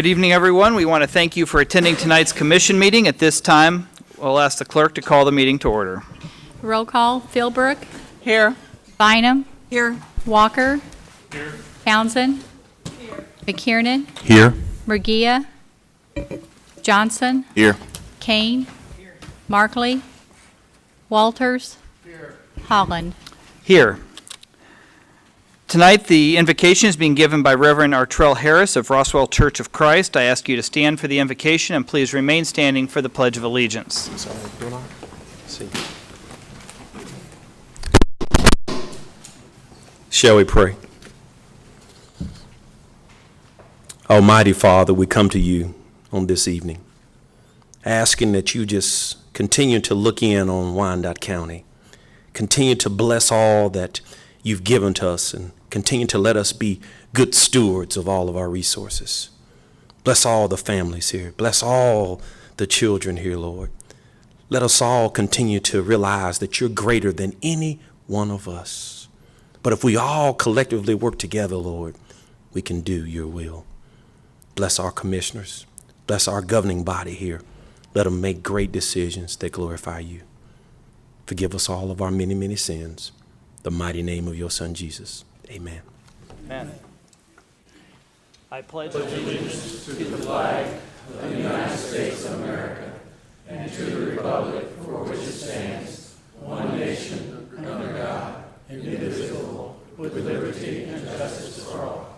Good evening, everyone. We want to thank you for attending tonight's commission meeting. At this time, we'll ask the clerk to call the meeting to order. Roll call. Philbrook. Here. Bynum. Here. Walker. Here. Townsend. Here. McKiernan. Here. Murguia. Johnson. Here. Kane. Here. Markley. Walters. Here. Holland. Here. Tonight, the invocation is being given by Reverend Artrell Harris of Roswell Church of Christ. I ask you to stand for the invocation and please remain standing for the Pledge of Allegiance. Shall we pray? Almighty Father, we come to you on this evening, asking that you just continue to look in on Wyandotte County, continue to bless all that you've given to us, and continue to let us be good stewards of all of our resources. Bless all the families here. Bless all the children here, Lord. Let us all continue to realize that you're greater than any one of us. But if we all collectively work together, Lord, we can do your will. Bless our commissioners. Bless our governing body here. Let them make great decisions that glorify you. Forgive us all of our many, many sins. The mighty name of your Son, Jesus. Amen. Amen. I pledge allegiance to the flag of the United States of America and to the republic for which it stands, one nation, under God, indivisible, with liberty and justice for all.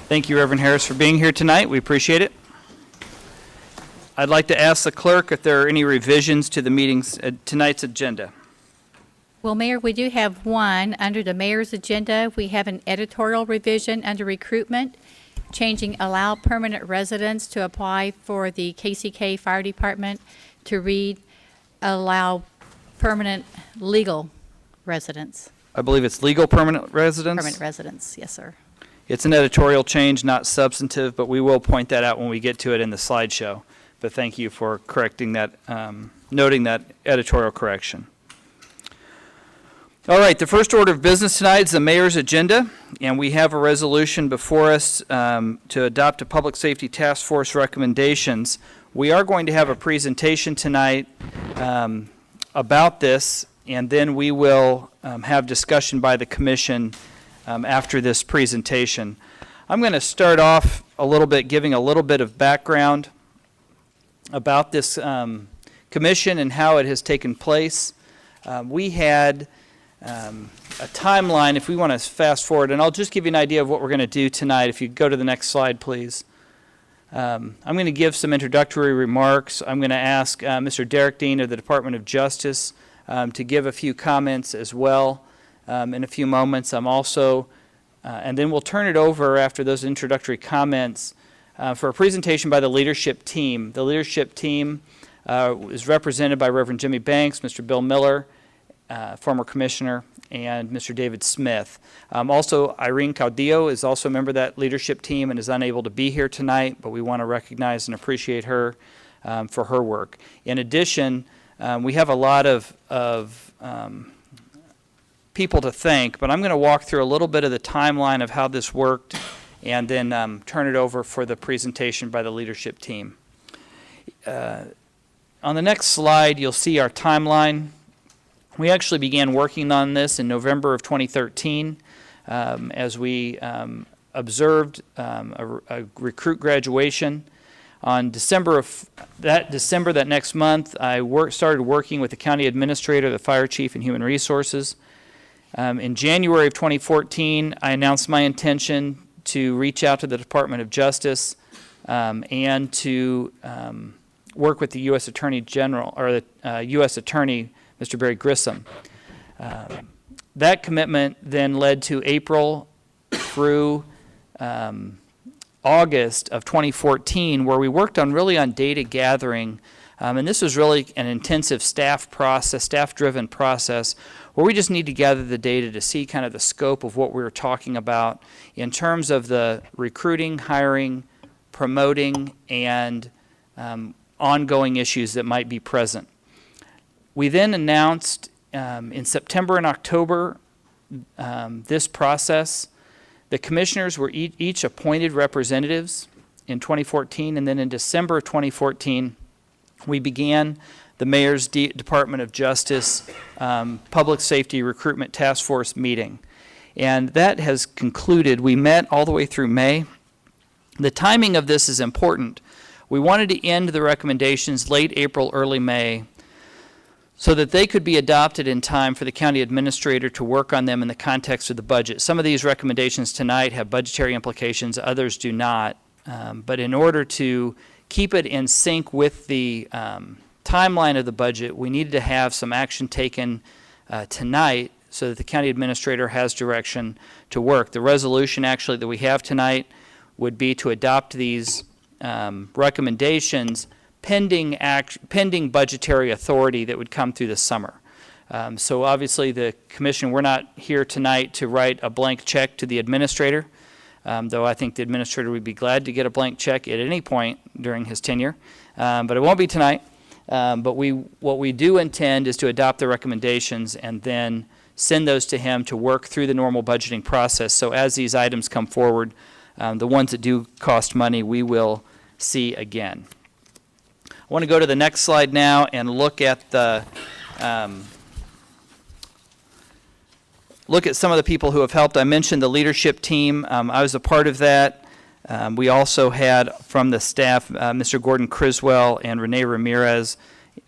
Thank you, Reverend Harris, for being here tonight. We appreciate it. I'd like to ask the clerk if there are any revisions to the meeting's tonight's agenda. Well, Mayor, we do have one. Under the mayor's agenda, we have an editorial revision under recruitment, changing allow permanent residents to apply for the KCK Fire Department to read allow permanent legal residents. I believe it's legal permanent residence? Permanent residents, yes, sir. It's an editorial change, not substantive, but we will point that out when we get to it in the slideshow. But thank you for correcting that, noting that editorial correction. All right, the first order of business tonight is the mayor's agenda, and we have a resolution before us to adopt a public safety task force recommendations. We are going to have a presentation tonight about this, and then we will have discussion by the commission after this presentation. I'm going to start off a little bit, giving a little bit of background about this commission and how it has taken place. We had a timeline, if we want to fast forward, and I'll just give you an idea of what we're going to do tonight. If you go to the next slide, please. I'm going to give some introductory remarks. I'm going to ask Mr. Derek Dean of the Department of Justice to give a few comments as well in a few moments. I'm also, and then we'll turn it over after those introductory comments for a presentation by the leadership team. The leadership team is represented by Reverend Jimmy Banks, Mr. Bill Miller, former commissioner, and Mr. David Smith. Also, Irene Caudillo is also a member of that leadership team and is unable to be here tonight, but we want to recognize and appreciate her for her work. In addition, we have a lot of people to thank, but I'm going to walk through a little bit of the timeline of how this worked and then turn it over for the presentation by the leadership team. On the next slide, you'll see our timeline. We actually began working on this in November of 2013 as we observed a recruit graduation. On December, that next month, I started working with the county administrator, the fire chief, and human resources. In January of 2014, I announced my intention to reach out to the Department of Justice and to work with the U.S. Attorney General, or the U.S. Attorney, Mr. Barry Grissom. That commitment then led to April through August of 2014, where we worked on data gathering, and this was really an intensive staff-driven process, where we just need to gather the data to see kind of the scope of what we were talking about in terms of the recruiting, hiring, promoting, and ongoing issues that might be present. We then announced in September and October this process The commissioners were each appointed representatives in 2014, and then in December of 2014, we began the Mayor's Department of Justice Public Safety Recruitment Task Force meeting. And that has concluded. We met all the way through May. The timing of this is important. We wanted to end the recommendations late April, early May, so that they could be adopted in time for the county administrator to work on them in the context of the budget. Some of these recommendations tonight have budgetary implications, others do not. But in order to keep it in sync with the timeline of the budget, we needed to have some action taken tonight so that the county administrator has direction to work. The resolution actually that we have tonight would be to adopt these recommendations pending budgetary authority that would come through the summer. So obviously the commission, we're not here tonight to write a blank check to the administrator, though I think the administrator would be glad to get a blank check at any point during his tenure, but it won't be tonight. But what we do intend is to adopt the recommendations and then send those to him to work through the normal budgeting process. So as these items come forward, the ones that do cost money, we will see again. I want to go to the next slide now and look at some of the people who have helped. I mentioned the leadership team. I was a part of that. We also had from the staff Mr. Gordon Criswell and Renee Ramirez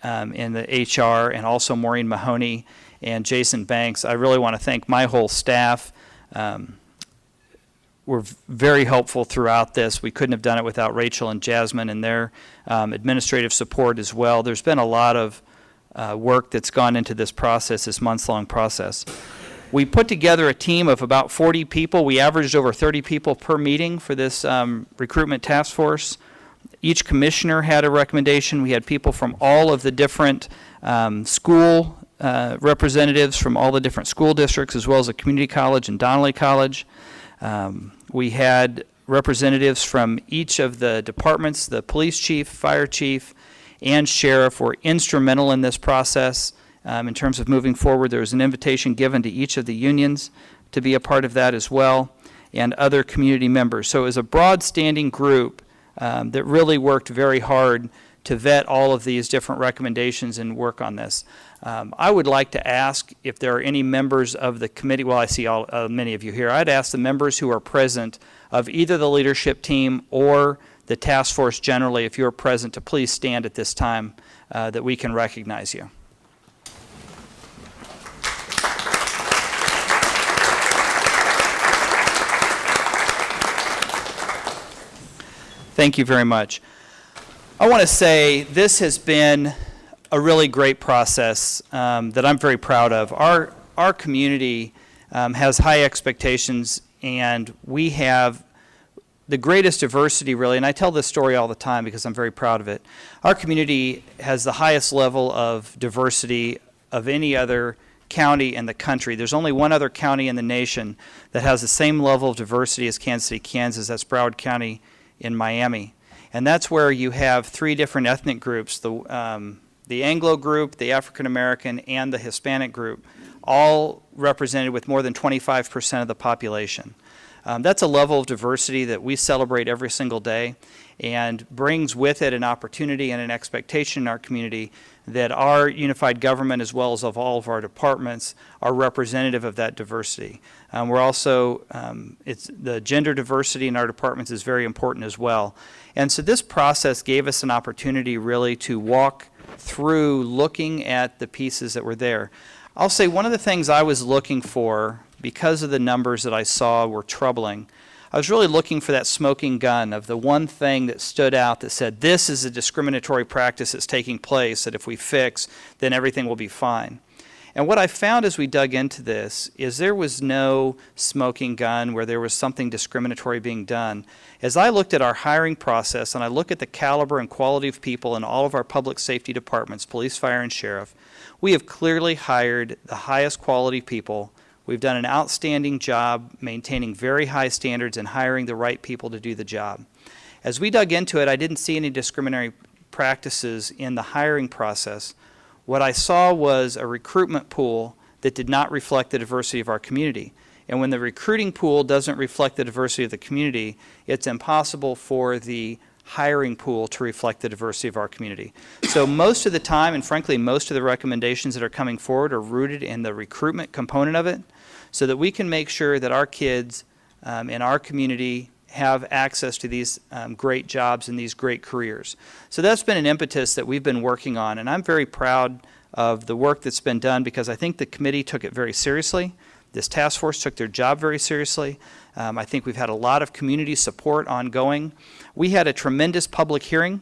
in the HR, and also Maureen Mahoney and Jason Banks. I really want to thank my whole staff. Were very helpful throughout this. We couldn't have done it without Rachel and Jasmine and their administrative support as well. There's been a lot of work that's gone into this process, this months-long process. We put together a team of about 40 people. We averaged over 30 people per meeting for this recruitment task force. Each commissioner had a recommendation. We had people from all of the different school representatives from all the different school districts, as well as a community college and Donnelly College. We had representatives from each of the departments. The police chief, fire chief, and sheriff were instrumental in this process in terms of moving forward. There was an invitation given to each of the unions to be a part of that as well, and other community members. So it was a broad-standing group that really worked very hard to vet all of these different recommendations and work on this. I would like to ask if there are any members of the committee. Well, I see many of you here. I'd ask the members who are present of either the leadership team or the task force generally, if you're present, to please stand at this time that we can recognize you. Thank you very much. I want to say this has been a really great process that I'm very proud of. Our community has high expectations, and we have the greatest diversity, really, and I tell this story all the time because I'm very proud of it. Our community has the highest level of diversity of any other county in the country. There's only one other county in the nation that has the same level of diversity as Kansas City, Kansas. That's Broward County in Miami. And that's where you have three different ethnic groups, the Anglo group, the African American, and the Hispanic group, all represented with more than 25% of the population. That's a level of diversity that we celebrate every single day, and brings with it an opportunity and an expectation in our community that our unified government, as well as of all of our departments, are representative of that diversity. We're also, the gender diversity in our departments is very important as well. And so this process gave us an opportunity really to walk through looking at the pieces that were there. I'll say one of the things I was looking for, because of the numbers that I saw were troubling, I was really looking for that smoking gun of the one thing that stood out that said, this is a discriminatory practice that's taking place, that if we fix, then everything will be fine. And what I found as we dug into this is there was no smoking gun where there was something discriminatory being done. As I looked at our hiring process and I look at the caliber and quality of people in all of our public safety departments, police, fire, and sheriff, we have clearly hired the highest quality people. We've done an outstanding job maintaining very high standards and hiring the right people to do the job. As we dug into it, I didn't see any discriminatory practices in the hiring process. What I saw was a recruitment pool that did not reflect the diversity of our community. And when the recruiting pool doesn't reflect the diversity of the community, it's impossible for the hiring pool to reflect the diversity of our community. So most of the time, and frankly, most of the recommendations that are coming forward are rooted in the recruitment component of it, so that we can make sure that our kids in our community have access to these great jobs and these great careers. So that's been an impetus that we've been working on, and I'm very proud of the work that's been done because I think the committee took it very seriously. This task force took their job very seriously. I think we've had a lot of community support ongoing. We had a tremendous public hearing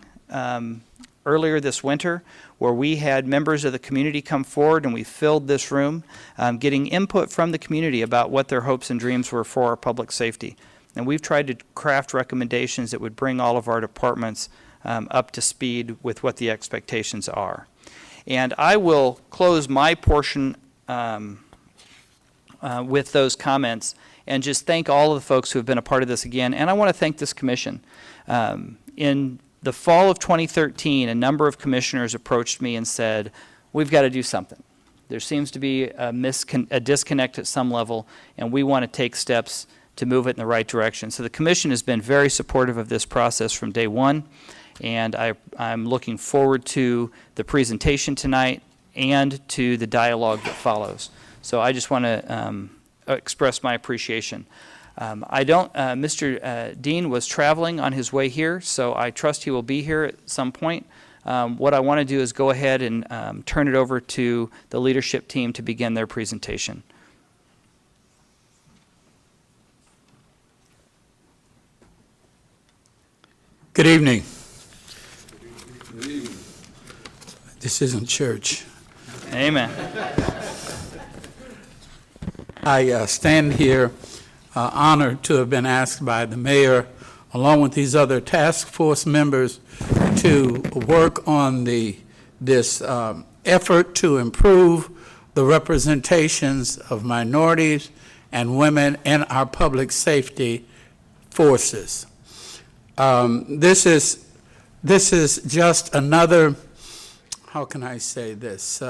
earlier this winter where we had members of the community come forward and we filled this room getting input from the community about what their hopes and dreams were for our public safety. And we've tried to craft recommendations that would bring all of our departments up to speed with what the expectations are. And I will close my portion with those comments and just thank all of the folks who have been a part of this again. And I want to thank this commission. In the fall of 2013, a number of commissioners approached me and said, we've got to do something. There seems to be a disconnect at some level, and we want to take steps to move it in the right direction. So the commission has been very supportive of this process from day one, and I'm looking forward to the presentation tonight and to the dialogue that follows. So I just want to express my appreciation. Mr. Dean was traveling on his way here, so I trust he will be here at some point. What I want to do is go ahead and turn it over to the leadership team to begin their presentation. Good evening. This isn't church. Amen. I stand here honored to have been asked by the mayor, along with these other task force members, to work on this effort to improve the representations of minorities and women in our public safety forces. This is just another, how can I say this,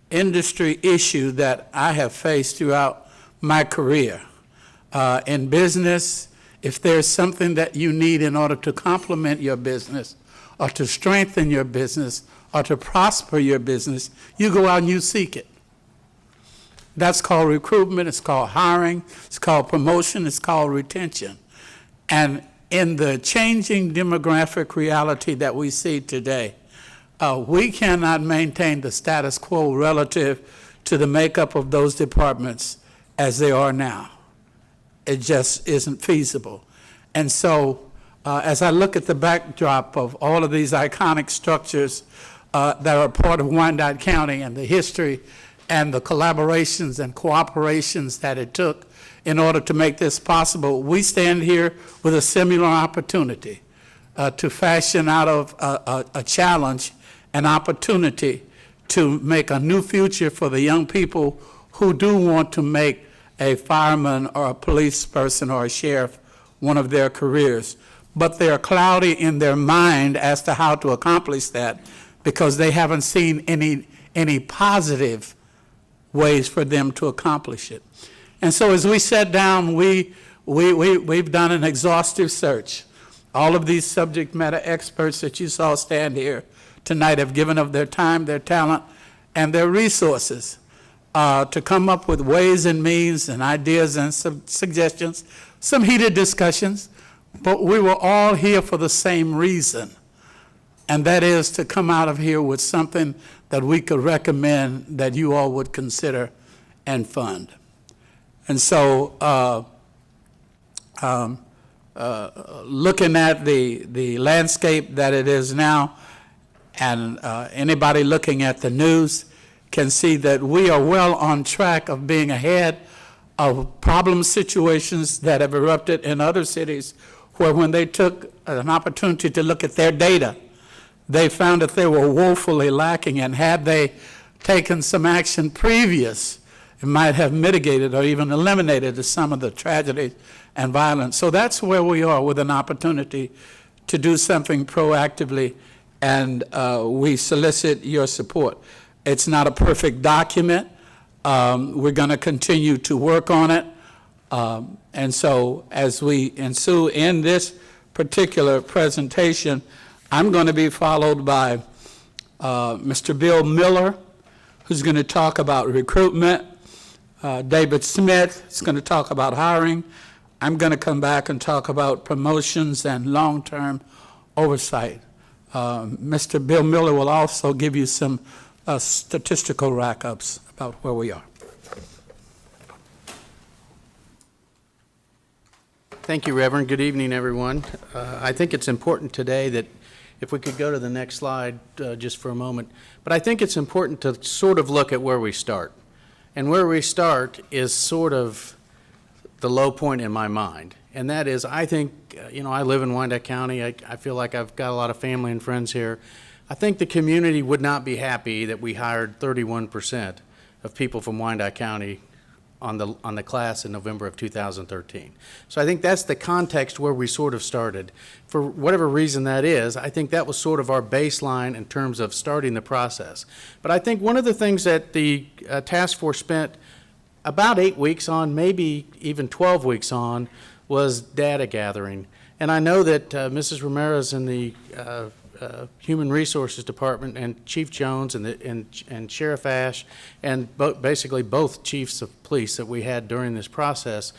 industry issue that I have faced throughout my career. In business, if there's something that you need in order to complement your business or to strengthen your business or to prosper your business, you go out and you seek it. That's called recruitment, it's called hiring, it's called promotion, it's called retention. And in the changing demographic reality that we see today, we cannot maintain the status quo relative to the makeup of those departments as they are now. It just isn't feasible. And so as I look at the backdrop of all of these iconic structures that are part of Wyandotte County and the history and the collaborations and cooperations that it took in order to make this possible, we stand here with a similar opportunity to fashion out of a challenge an opportunity to make a new future for the young people who do want to make a fireman or a police person or a sheriff one of their careers. But they're cloudy in their mind as to how to accomplish that because they haven't seen any positive ways for them to accomplish it. And so as we sat down, we've done an exhaustive search. All of these subject matter experts that you saw stand here tonight have given of their time, their talent, and their resources to come up with ways and means and ideas and some suggestions, some heated discussions, but we were all here for the same reason, and that is to come out of here with something that we could recommend that you all would consider and fund. And so looking at the landscape that it is now, and anybody looking at the news can see that we are well on track of being ahead of problem situations that have erupted in other cities where when they took an opportunity to look at their data, they found that they were woefully lacking, and had they taken some action previous, it might have mitigated or even eliminated some of the tragedy and violence. So that's where we are with an opportunity to do something proactively, and we solicit your support. It's not a perfect document. We're going to continue to work on it. And so as we ensue in this particular presentation, I'm going to be followed by Mr. Bill Miller, who's going to talk about recruitment. David Smith is going to talk about hiring. I'm going to come back and talk about promotions and long-term oversight. Mr. Bill Miller will also give you some statistical rack-ups about where we are. Thank you, Reverend. Good evening, everyone. I think it's important today that if we could go to the next slide just for a moment. But I think it's important to sort of look at where we start. And where we start is sort of the low point in my mind. And that is, I think, I live in Wyandotte County. I feel like I've got a lot of family and friends here. I think the community would not be happy that we hired 31% of people from Wyandotte County on the class in November of 2013. So I think that's the context where we sort of started. For whatever reason that is, I think that was sort of our baseline in terms of starting the process. But I think one of the things that the task force spent about 8 weeks on, maybe even 12 weeks on, was data gathering. And I know that Mrs. Ramirez in the Human Resources Department and Chief Jones and Sheriff Ash and basically both chiefs of police that we had during this process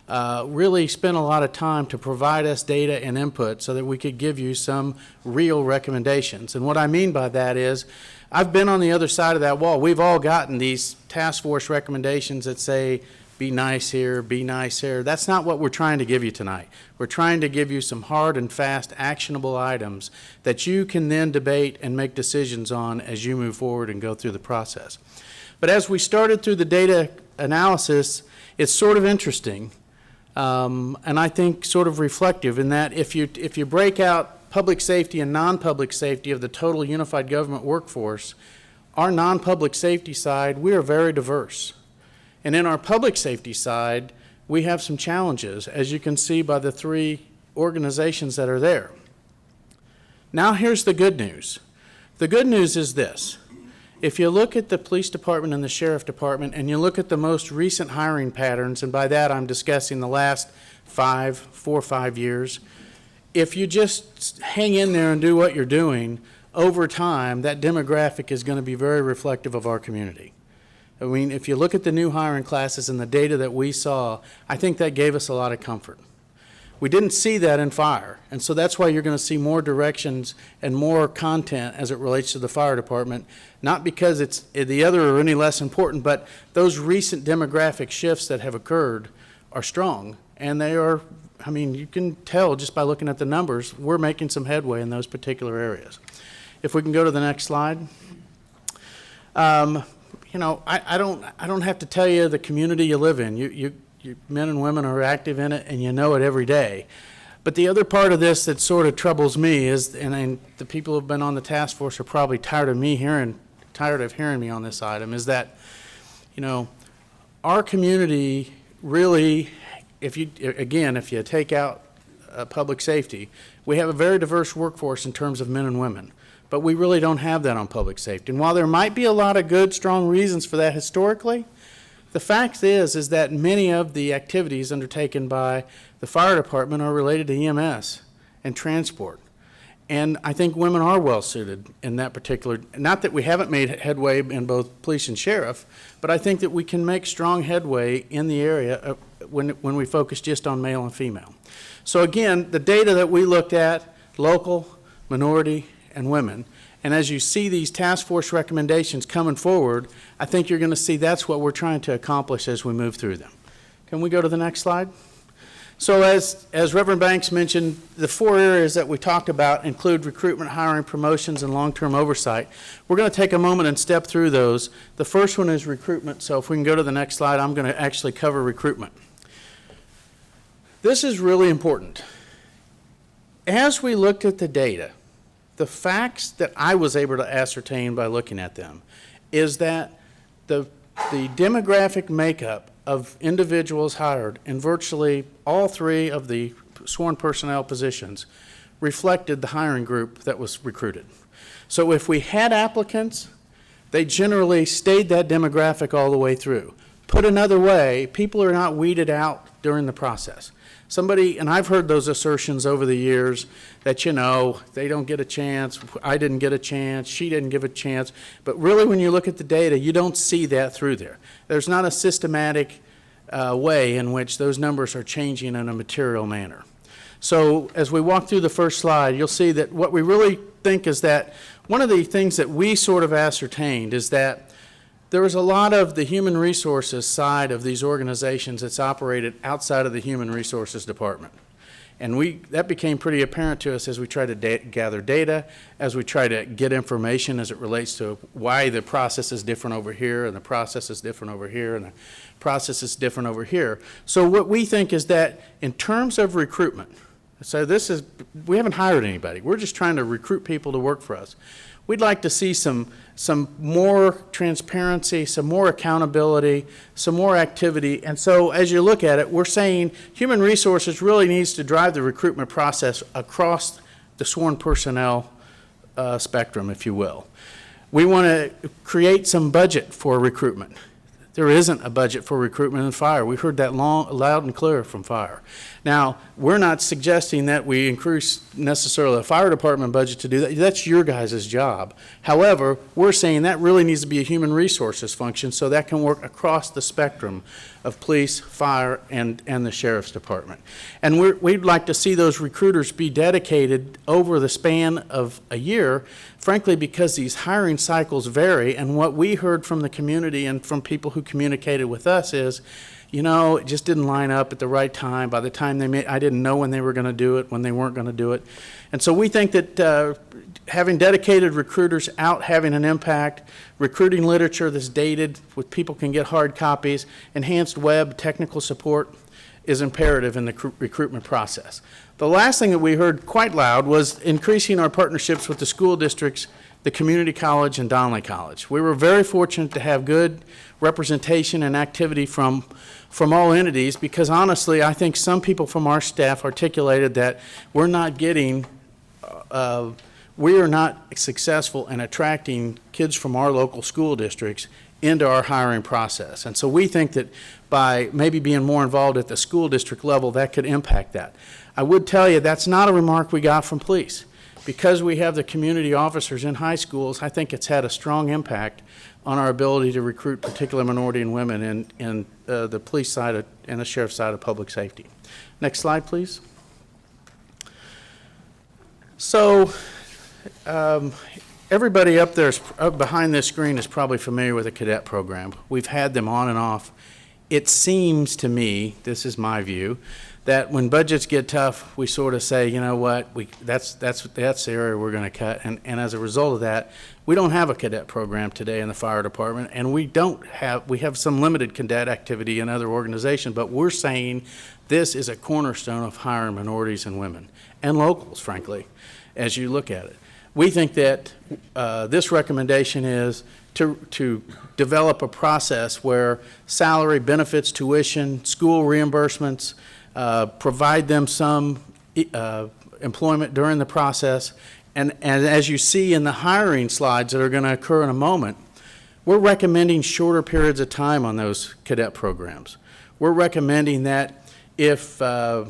really spent a lot of time to provide us data and input so that we could give you some real recommendations. And what I mean by that is I've been on the other side of that wall. We've all gotten these task force recommendations that say, be nice here, be nice here. That's not what we're trying to give you tonight. We're trying to give you some hard and fast actionable items that you can then debate and make decisions on as you move forward and go through the process. But as we started through the data analysis, it's sort of interesting and I think sort of reflective in that if you break out public safety and non-public safety of the total unified government workforce, our non-public safety side, we are very diverse. And in our public safety side, we have some challenges, as you can see by the 3 organizations that are there. Now here's the good news. The good news is this. If you look at the police department and the sheriff department, and you look at the most recent hiring patterns, and by that I'm discussing the last 4 or 5 years, if you just hang in there and do what you're doing, over time, that demographic is going to be very reflective of our community. I mean, if you look at the new hiring classes and the data that we saw, I think that gave us a lot of comfort. We didn't see that in fire, and so that's why you're going to see more directions and more content as it relates to the fire department, not because it's the other or any less important, but those recent demographic shifts that have occurred are strong, and they are, I mean, you can tell just by looking at the numbers, we're making some headway in those particular areas. If we can go to the next slide. I don't have to tell you the community you live in. You men and women are active in it, and you know it every day. But the other part of this that sort of troubles me is, and the people who have been on the task force are probably tired of hearing me on this item, is that, our community really, if you take out public safety, we have a very diverse workforce in terms of men and women. But we really don't have that on public safety. And while there might be a lot of good, strong reasons for that historically, the fact is that many of the activities undertaken by the fire department are related to EMS and transport. And I think women are well suited in that particular, not that we haven't made headway in both police and sheriff, but I think that we can make strong headway in the area when we focus just on male and female. So again, the data that we looked at, local, minority, and women. And as you see these task force recommendations coming forward, I think you're going to see that's what we're trying to accomplish as we move through them. Can we go to the next slide? So as Reverend Banks mentioned, the 4 areas that we talked about include recruitment, hiring, promotions, and long-term oversight. We're going to take a moment and step through those. The first one is recruitment. So if we can go to the next slide, I'm going to actually cover recruitment. This is really important. As we looked at the data, the facts that I was able to ascertain by looking at them is that the demographic makeup of individuals hired in virtually all 3 of the sworn personnel positions reflected the hiring group that was recruited. So if we had applicants, they generally stayed that demographic all the way through. Put another way, people are not weeded out during the process. Somebody, and I've heard those assertions over the years, that, they don't get a chance, I didn't get a chance, she didn't give a chance. But really, when you look at the data, you don't see that through there. There's not a systematic way in which those numbers are changing in a material manner. So as we walk through the first slide, you'll see that what we really think is that one of the things that we sort of ascertained is that there was a lot of the human resources side of these organizations that's operated outside of the human resources department. And that became pretty apparent to us as we tried to gather data, as we try to get information as it relates to why the process is different over here, and the process is different over here, and the process is different over here. So what we think is that in terms of recruitment, so we haven't hired anybody. We're just trying to recruit people to work for us. We'd like to see some more transparency, some more accountability, some more activity. And so as you look at it, we're saying human resources really needs to drive the recruitment process across the sworn personnel spectrum, if you will. We want to create some budget for recruitment. There isn't a budget for recruitment in fire. We heard that loud and clear from fire. Now, we're not suggesting that we increase necessarily the fire department budget to do that. That's your guys' job. However, we're saying that really needs to be a human resources function so that can work across the spectrum of police, fire, and the sheriff's department. And we'd like to see those recruiters be dedicated over the span of a year, frankly, because these hiring cycles vary. And what we heard from the community and from people who communicated with us is, it just didn't line up at the right time. By the time I didn't know when they were going to do it, when they weren't going to do it. And so we think that having dedicated recruiters out having an impact, recruiting literature that's dated, with people can get hard copies, enhanced web technical support is imperative in the recruitment process. The last thing that we heard quite loud was increasing our partnerships with the school districts, the community college, and Donnelly College. We were very fortunate to have good representation and activity from all entities, because honestly, I think some people from our staff articulated that we are not successful in attracting kids from our local school districts into our hiring process. And so we think that by maybe being more involved at the school district level, that could impact that. I would tell you that's not a remark we got from police. Because we have the community officers in high schools, I think it's had a strong impact on our ability to recruit particularly minority and women in the police side and the sheriff's side of public safety. Next slide, please. So everybody up there behind this screen is probably familiar with the cadet program. We've had them on and off. It seems to me, this is my view, that when budgets get tough, we sort of say, you know what, that's the area we're going to cut. And as a result of that, we don't have a cadet program today in the fire department, and we have some limited cadet activity in other organizations, but we're saying this is a cornerstone of hiring minorities and women, and locals, frankly, as you look at it. We think that this recommendation is to develop a process where salary, benefits, tuition, school reimbursements, provide them some employment during the process. And as you see in the hiring slides that are going to occur in a moment, we're recommending shorter periods of time on those cadet programs. We're recommending that if the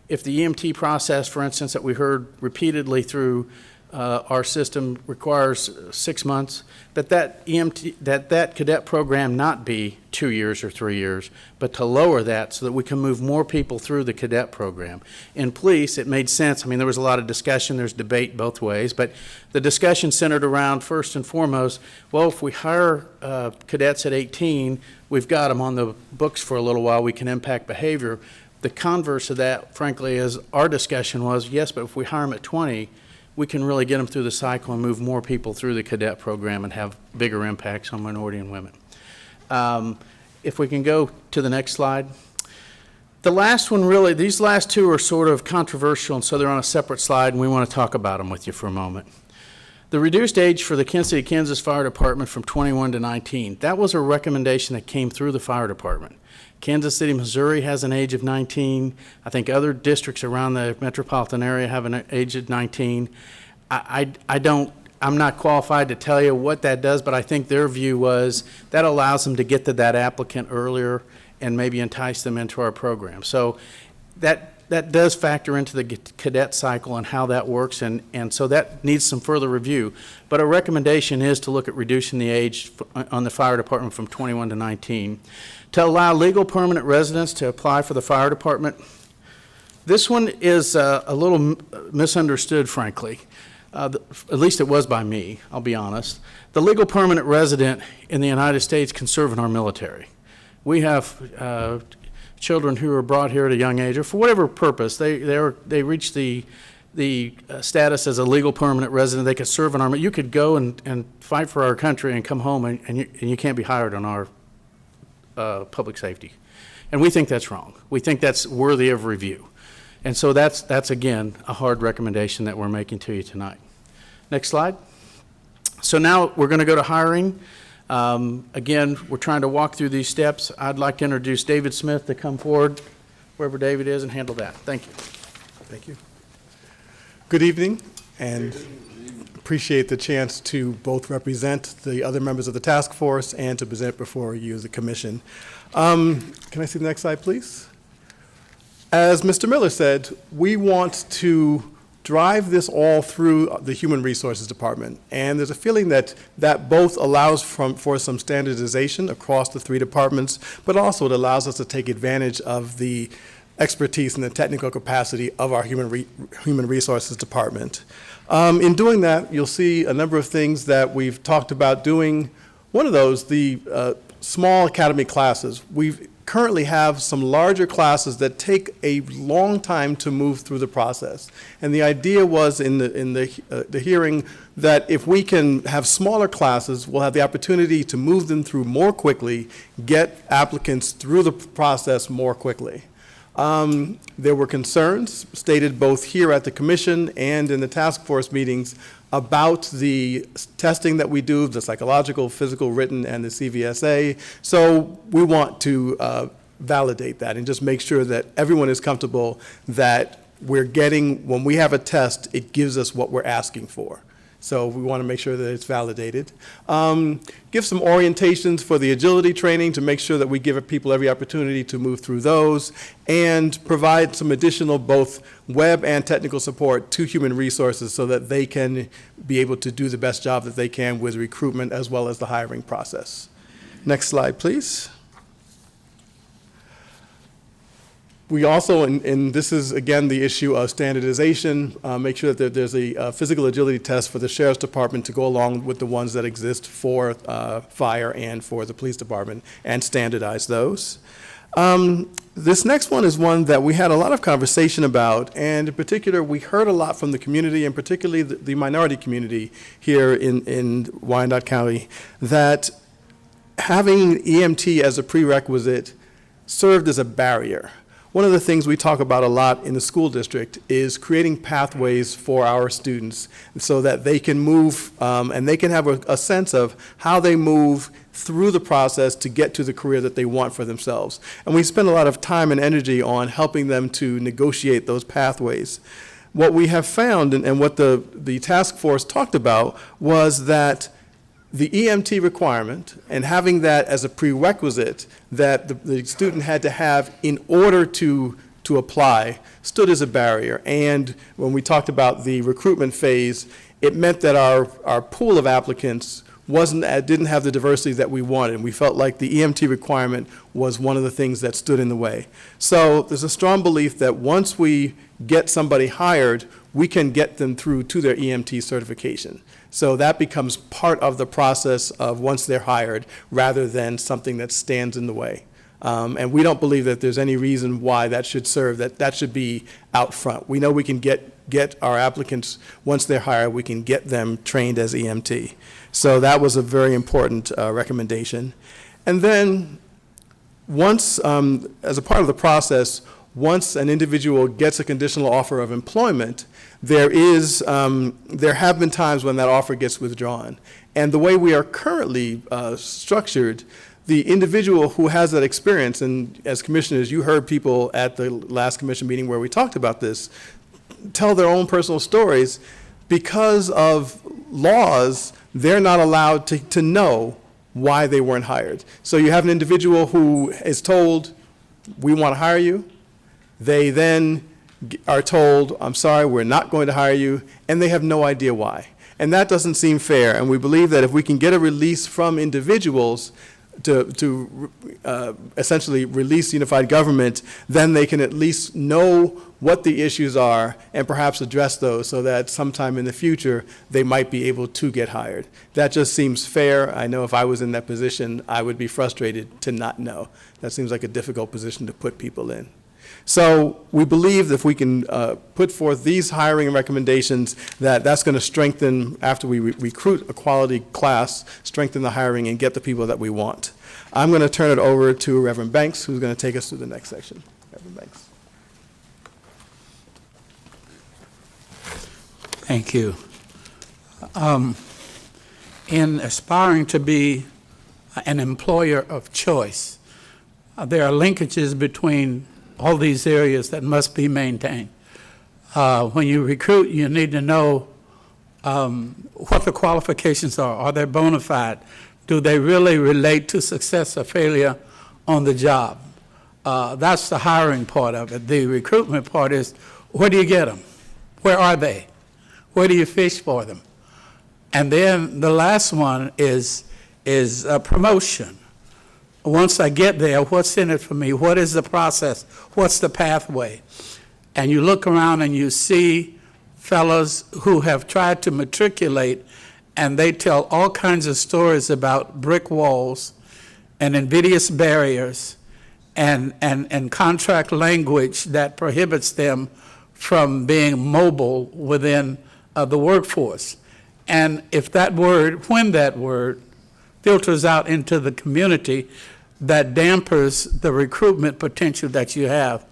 EMT process, for instance, that we heard repeatedly through our system requires 6 months, that cadet program not be 2 years or 3 years, but to lower that so that we can move more people through the cadet program. In police, it made sense. I mean, there was a lot of discussion. There's debate both ways, but the discussion centered around, first and foremost, well, if we hire cadets at 18, we've got them on the books for a little while, we can impact behavior. The converse of that, frankly, is our discussion was, yes, but if we hire them at 20, we can really get them through the cycle and move more people through the cadet program and have bigger impacts on minority and women. If we can go to the next slide. The last one really, these last two are sort of controversial, and so they're on a separate slide, and we want to talk about them with you for a moment. The reduced age for the Kansas City, Kansas Fire Department from 21 to 19, that was a recommendation that came through the fire department. Kansas City, Missouri has an age of 19. I think other districts around the metropolitan area have an age of 19. I don't I'm not qualified to tell you what that does, but I think their view was that allows them to get to that applicant earlier and maybe entice them into our program. So that does factor into the cadet cycle and how that works, and so that needs some further review. But a recommendation is to look at reducing the age on the fire department from 21 to 19. To allow legal permanent residents to apply for the fire department. This one is a little misunderstood, frankly. At least it was by me, I'll be honest. The legal permanent resident in the United States can serve in our military. We have children who are brought here at a young age, or for whatever purpose, they reach the status as a legal permanent resident. They could serve in our. You could go and fight for our country and come home, and you can't be hired on our public safety, and we think that's wrong. We think that's worthy of review, and so that's again a hard recommendation that we're making to you tonight. Next slide. So now we're going to go to hiring. Again, we're trying to walk through these steps. I'd like to introduce David Smith to come forward, wherever David is, and handle that. Thank you. Thank you. Good evening, and appreciate the chance to both represent the other members of the task force and to present before you as a commission. Can I see the next slide, please? As Mr. Miller said, we want to drive this all through the Human Resources Department. And there's a feeling that both allows for some standardization across the three departments, but also it allows us to take advantage of the expertise and the technical capacity of our Human Resources Department. In doing that, you'll see a number of things that we've talked about doing. One of those, the small academy classes. We currently have some larger classes that take a long time to move through the process. And the idea was in the hearing that if we can have smaller classes, we'll have the opportunity to move them through more quickly, get applicants through the process more quickly. There were concerns stated both here at the commission and in the task force meetings about the testing that we do, the psychological, physical, written, and the CVSA. So we want to validate that and just make sure that everyone is comfortable that we're getting, when we have a test, it gives us what we're asking for. So we want to make sure that it's validated. Give some orientations for the agility training to make sure that we give people every opportunity to move through those, and provide some additional both web and technical support to human resources so that they can be able to do the best job that they can with recruitment as well as the hiring process. Next slide, please. We also, and this is again the issue of standardization, make sure that there's a physical agility test for the Sheriff's Department to go along with the ones that exist for fire and for the police department, and standardize those. This next one is one that we had a lot of conversation about, and in particular, we heard a lot from the community, and particularly the minority community here in Wyandotte County, that having EMT as a prerequisite served as a barrier. One of the things we talk about a lot in the school district is creating pathways for our students so that they can move and they can have a sense of how they move through the process to get to the career that they want for themselves. And we spend a lot of time and energy on helping them to negotiate those pathways. What we have found, and what the task force talked about, was that the EMT requirement and having that as a prerequisite that the student had to have in order to apply stood as a barrier. And when we talked about the recruitment phase, it meant that our pool of applicants didn't have the diversity that we wanted. And we felt like the EMT requirement was one of the things that stood in the way. So there's a strong belief that once we get somebody hired, we can get them through to their EMT certification. So that becomes part of the process of once they're hired, rather than something that stands in the way. And we don't believe that there's any reason why that should serve, that should be out front. We know we can get our applicants, once they're hired, we can get them trained as EMT. So that was a very important recommendation. And then once, as a part of the process, once an individual gets a conditional offer of employment, there have been times when that offer gets withdrawn. And the way we are currently structured, the individual who has that experience, and as commissioners, you heard people at the last commission meeting where we talked about this, tell their own personal stories. because of laws, they're not allowed to know why they weren't hired. So you have an individual who is told, we want to hire you. They then are told, I'm sorry, we're not going to hire you, and they have no idea why. And that doesn't seem fair, and we believe that if we can get a release from individuals to essentially release unified government, then they can at least know what the issues are and perhaps address those so that sometime in the future they might be able to get hired. That just seems fair. I know if I was in that position, I would be frustrated to not know. That seems like a difficult position to put people in. So we believe that if we can put forth these hiring recommendations, that's going to strengthen, after we recruit a quality class, strengthen the hiring and get the people that we want. I'm going to turn it over to Reverend Banks, who's going to take us through the next section. Reverend Banks. Thank you. In aspiring to be an employer of choice, there are linkages between all these areas that must be maintained. When you recruit, you need to know what the qualifications are. Are they bona fide? Do they really relate to success or failure on the job? That's the hiring part of it. The recruitment part is, where do you get them? Where are they? Where do you fish for them? And then the last one is promotion. Once I get there, what's in it for me? What is the process? What's the pathway? And you look around and you see fellows who have tried to matriculate, and they tell all kinds of stories about brick walls and invidious barriers and contract language that prohibits them from being mobile within the workforce. And if that word, when that word filters out into the community, that dampers the recruitment potential that you have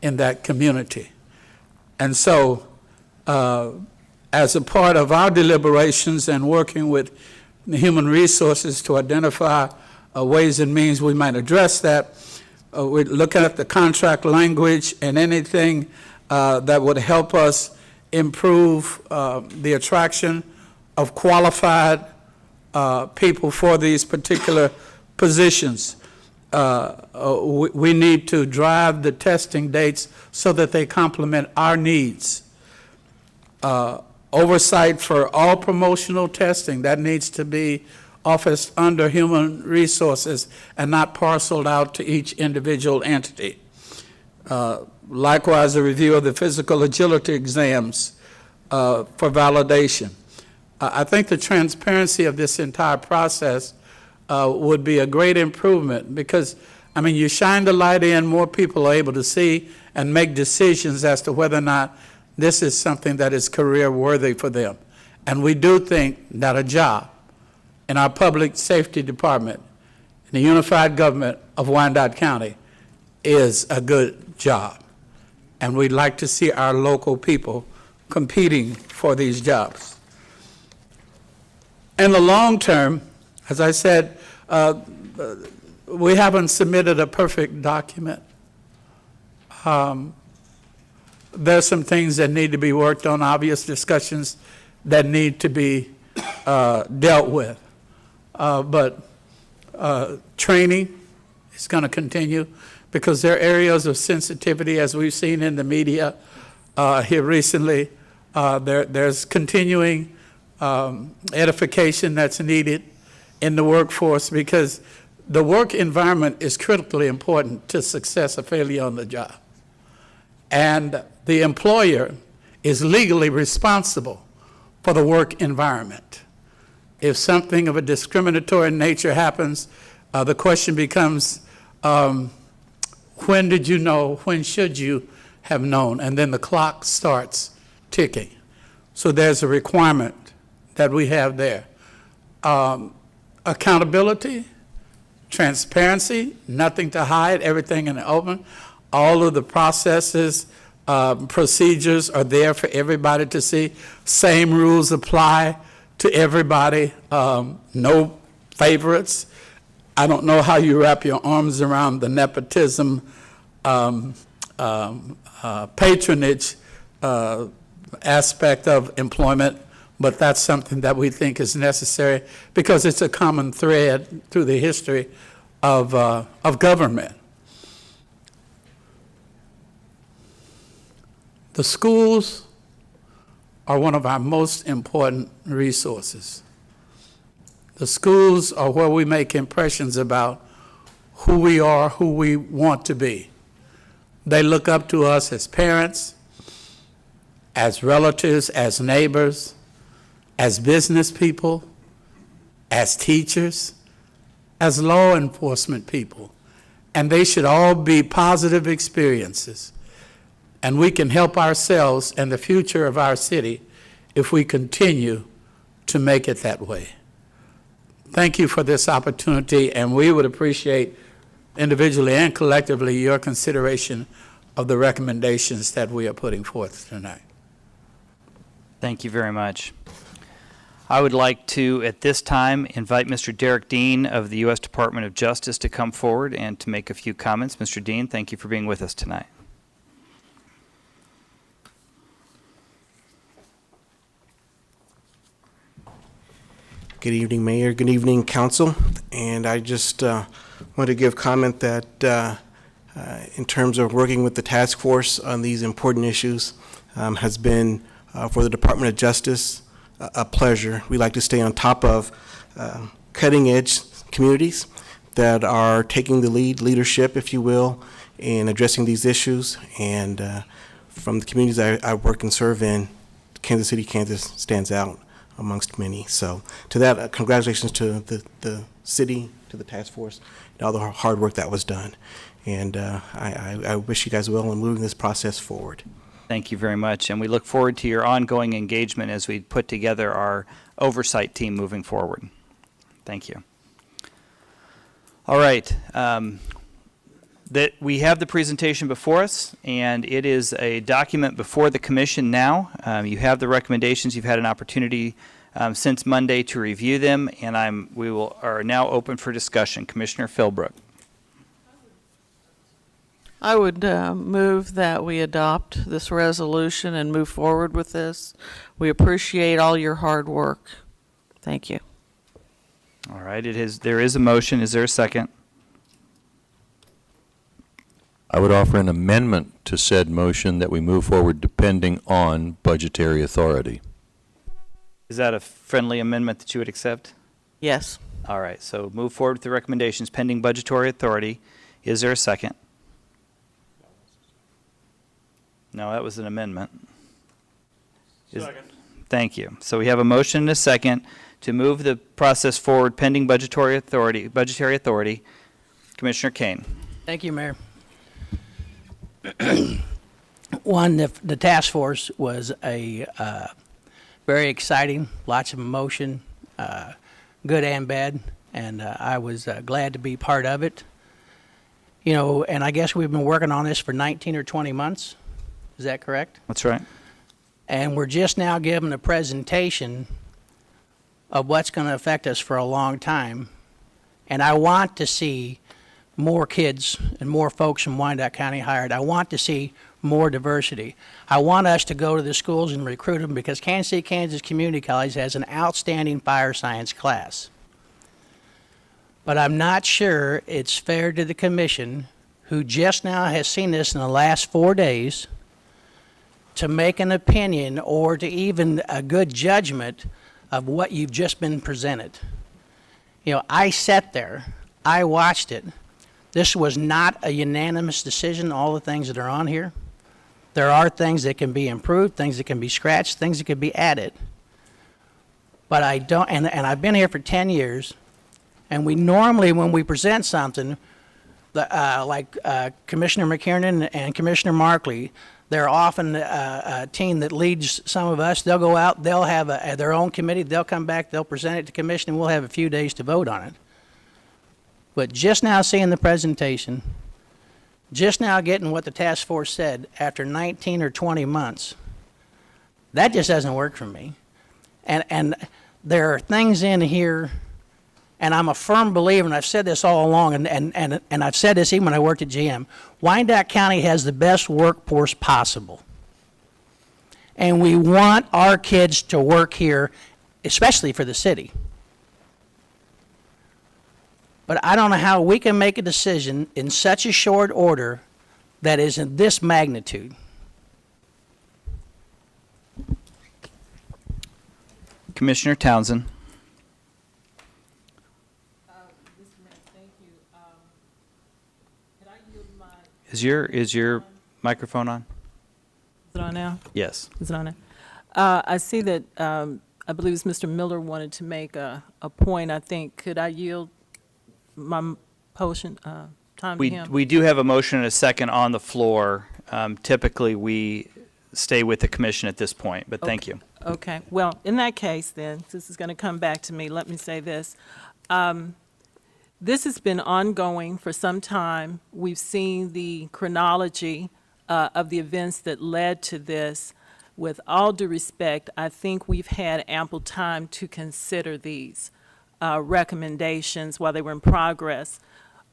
in that community. And so, as a part of our deliberations and working with the human resources to identify ways and means we might address that, we're looking at the contract language and anything that would help us improve the attraction of qualified people for these particular positions. We need to drive the testing dates so that they complement our needs. Oversight for all promotional testing, that needs to be officed under human resources and not parceled out to each individual entity. Likewise, a review of the physical agility exams for validation. I think the transparency of this entire process would be a great improvement because, I mean, you shine the light in, more people are able to see and make decisions as to whether or not this is something that is career worthy for them. And we do think that a job in our public safety department, in the unified government of Wyandotte County, is a good job. And we'd like to see our local people competing for these jobs. In the long term, as I said, we haven't submitted a perfect document. There's some things that need to be worked on, obvious discussions that need to be dealt with. But training is going to continue because there are areas of sensitivity, as we've seen in the media here recently. There's continuing edification that's needed in the workforce because the work environment is critically important to success or failure on the job. And the employer is legally responsible for the work environment. If something of a discriminatory nature happens, the question becomes, when did you know? When should you have known? And then the clock starts ticking. So there's a requirement that we have there. Accountability, transparency, nothing to hide, everything in the open. All of the processes, procedures are there for everybody to see. Same rules apply to everybody, no favorites. I don't know how you wrap your arms around the nepotism, patronage aspect of employment, but that's something that we think is necessary because it's a common thread through the history of government. The schools are one of our most important resources. The schools are where we make impressions about who we are, who we want to be. They look up to us as parents, as relatives, as neighbors, as business people, as teachers, as law enforcement people. And they should all be positive experiences. And we can help ourselves and the future of our city if we continue to make it that way. Thank you for this opportunity, and we would appreciate individually and collectively your consideration of the recommendations that we are putting forth tonight. Thank you very much. I would like to, at this time, invite Mr. Derek Dean of the U.S. Department of Justice to come forward and to make a few comments. Mr. Dean, thank you for being with us tonight. Good evening, Mayor. Good evening, Council. And I just want to give comment that in terms of working with the task force on these important issues has been, for the Department of Justice, a pleasure. We like to stay on top of cutting-edge communities that are taking the leadership, if you will, in addressing these issues. And from the communities I work and serve in, Kansas City, Kansas stands out amongst many. So to that, congratulations to the city, to the task force, and all the hard work that was done. And I wish you guys well in moving this process forward. Thank you very much, and we look forward to your ongoing engagement as we put together our oversight team moving forward. Thank you. All right. That we have the presentation before us, and it is a document before the commission now. You have the recommendations. You've had an opportunity since Monday to review them, and are now open for discussion. Commissioner Philbrook. I would move that we adopt this resolution and move forward with this. We appreciate all your hard work. Thank you. All right. There is a motion. Is there a second? I would offer an amendment to said motion that we move forward depending on budgetary authority. Is that a friendly amendment that you would accept? Yes. All right. So move forward with the recommendations pending budgetary authority. Is there a second? No, that was an amendment. Second. Thank you. So we have a motion and a second to move the process forward pending budgetary authority. Commissioner Kane. Thank you, Mayor. One, the task force was a very exciting, lots of emotion, good and bad, and I was glad to be part of it. You know, and I guess we've been working on this for 19 or 20 months. Is that correct? That's right. And we're just now given a presentation of what's going to affect us for a long time. And I want to see more kids and more folks from Wyandotte County hired. I want to see more diversity. I want us to go to the schools and recruit them because Kansas City, Kansas Community College has an outstanding fire science class. But I'm not sure it's fair to the commission, who just now has seen this in the last 4 days, to make an opinion or to even a good judgment of what you've just been presented. You know, I sat there, I watched it. This was not a unanimous decision, all the things that are on here. There are things that can be improved, things that can be scratched, things that can be added. But I don't, and I've been here for 10 years, and we normally, when we present something, like Commissioner McKiernan and Commissioner Markley, they're often a team that leads some of us. They'll go out, they'll have their own committee, they'll come back, they'll present it to commission, and we'll have a few days to vote on it. But just now seeing the presentation, just now getting what the task force said after 19 or 20 months, that just doesn't work for me. And there are things in here, and I'm a firm believer, and I've said this all along, and I've said this even when I worked at GM, Wyandotte County has the best workforce possible. and we want our kids to work here, especially for the city. But I don't know how we can make a decision in such a short order that is in this magnitude. Commissioner Townsend. Is your microphone on? Is it on now? Yes. Is it on now? I see that, I believe it's Mr. Miller wanted to make a point, I think. Could I yield my potion, time to him? We do have a motion and a second on the floor. Typically, we stay with the commission at this point, but thank you. Okay, well, in that case then, this is going to come back to me, let me say this. This has been ongoing for some time. We've seen the chronology of the events that led to this. With all due respect, I think we've had ample time to consider these recommendations while they were in progress.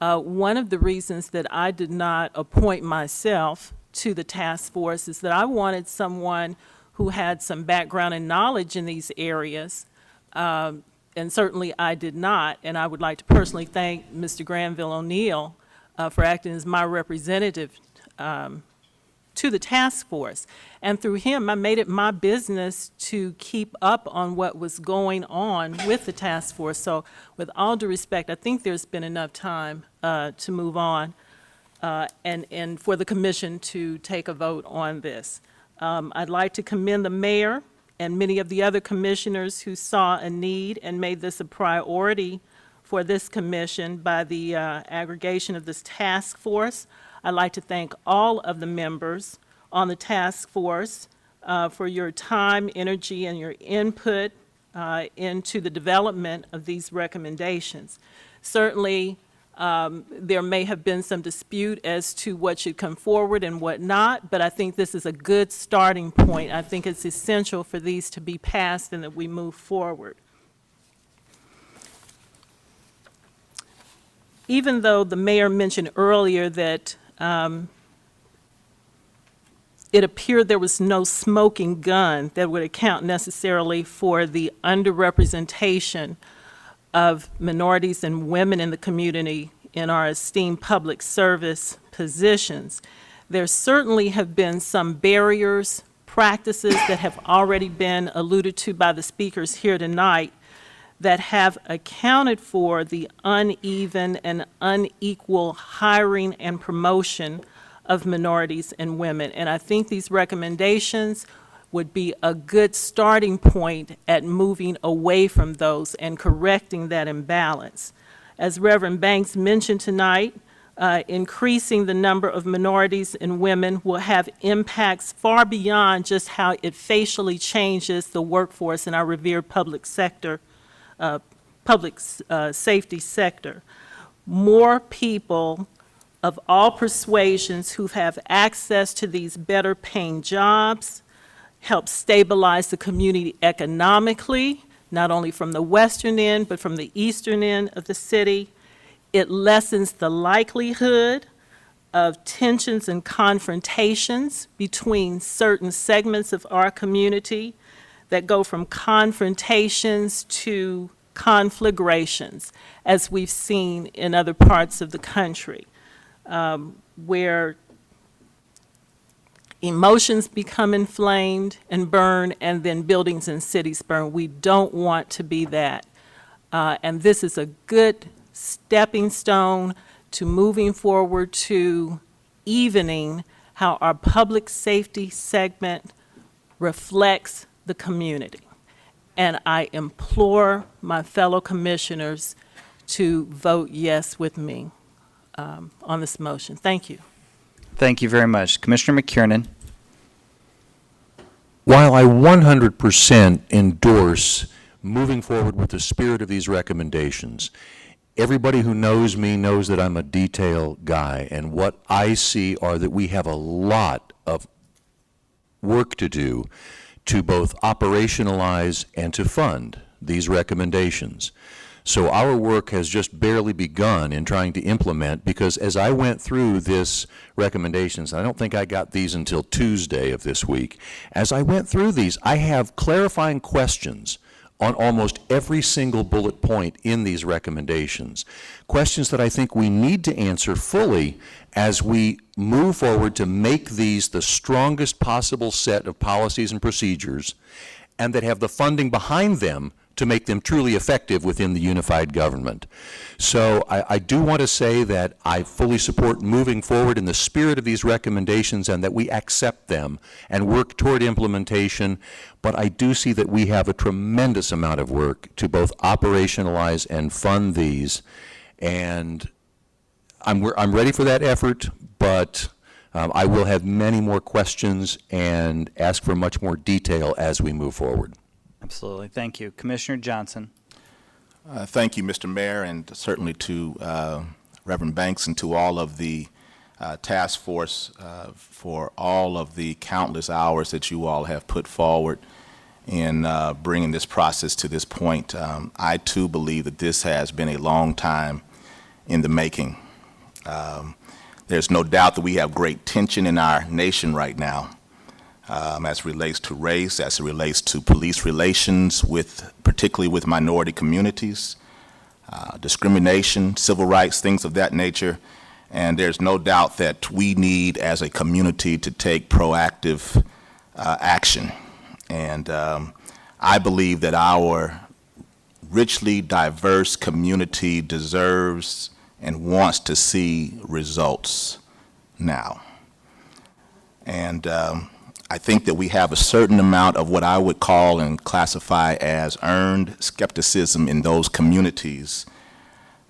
One of the reasons that I did not appoint myself to the task force is that I wanted someone who had some background and knowledge in these areas, and certainly I did not. And I would like to personally thank Mr. Granville O'Neill for acting as my representative to the task force. And through him, I made it my business to keep up on what was going on with the task force. So with all due respect, I think there's been enough time to move on and for the commission to take a vote on this. I'd like to commend the mayor and many of the other commissioners who saw a need and made this a priority for this commission by the aggregation of this task force. I'd like to thank all of the members on the task force for your time, energy, and your input into the development of these recommendations. Certainly, there may have been some dispute as to what should come forward and what not, but I think this is a good starting point. I think it's essential for these to be passed and that we move forward. Even though the mayor mentioned earlier that it appeared there was no smoking gun that would account necessarily for the underrepresentation of minorities and women in the community in our esteemed public service positions. There certainly have been some barriers, practices that have already been alluded to by the speakers here tonight that have accounted for the uneven and unequal hiring and promotion of minorities and women. And I think these recommendations would be a good starting point at moving away from those and correcting that imbalance. As Reverend Banks mentioned tonight, increasing the number of minorities and women will have impacts far beyond just how it facially changes the workforce in our revered public sector, safety sector. More people of all persuasions who have access to these better paying jobs help stabilize the community economically, not only from the western end, but from the eastern end of the city. It lessens the likelihood of tensions and confrontations between certain segments of our community that go from confrontations to conflagrations, as we've seen in other parts of the country, where emotions become inflamed and burn, and then buildings and cities burn. We don't want to be that. And this is a good stepping stone to moving forward to evening how our public safety segment reflects the community. And I implore my fellow commissioners to vote yes with me on this motion. Thank you. Thank you very much. Commissioner McKiernan. While I 100% endorse moving forward with the spirit of these recommendations, everybody who knows me knows that I'm a detail guy, and what I see are that we have a lot of work to do to both operationalize and to fund these recommendations. So our work has just barely begun in trying to implement, because as I went through this recommendations, I don't think I got these until Tuesday of this week. As I went through these, I have clarifying questions on almost every single bullet point in these recommendations. Questions that I think we need to answer fully as we move forward to make these the strongest possible set of policies and procedures, and that have the funding behind them to make them truly effective within the unified government. So I do want to say that I fully support moving forward in the spirit of these recommendations, and that we accept them and work toward implementation. But I do see that we have a tremendous amount of work to both operationalize and fund these. And I'm ready for that effort, but I will have many more questions and ask for much more detail as we move forward. Absolutely. Thank you. Commissioner Johnson. Thank you, Mr. Mayor, and certainly to Reverend Banks and to all of the task force for all of the countless hours that you all have put forward in bringing this process to this point. I, too, believe that this has been a long time in the making. There's no doubt that we have great tension in our nation right now. As it relates to race, as it relates to police relations, particularly with minority communities, discrimination, civil rights, things of that nature. And there's no doubt that we need, as a community, to take proactive action. And I believe that our richly diverse community deserves and wants to see results now. And I think that we have a certain amount of what I would call and classify as earned skepticism in those communities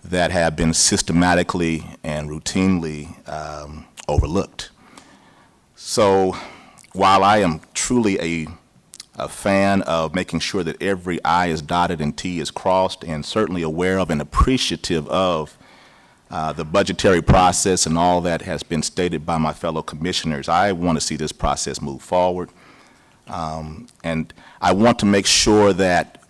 that have been systematically and routinely overlooked. So while I am truly a fan of making sure that every I is dotted and T is crossed, and certainly aware of and appreciative of the budgetary process and all that has been stated by my fellow commissioners, I want to see this process move forward. And I want to make sure that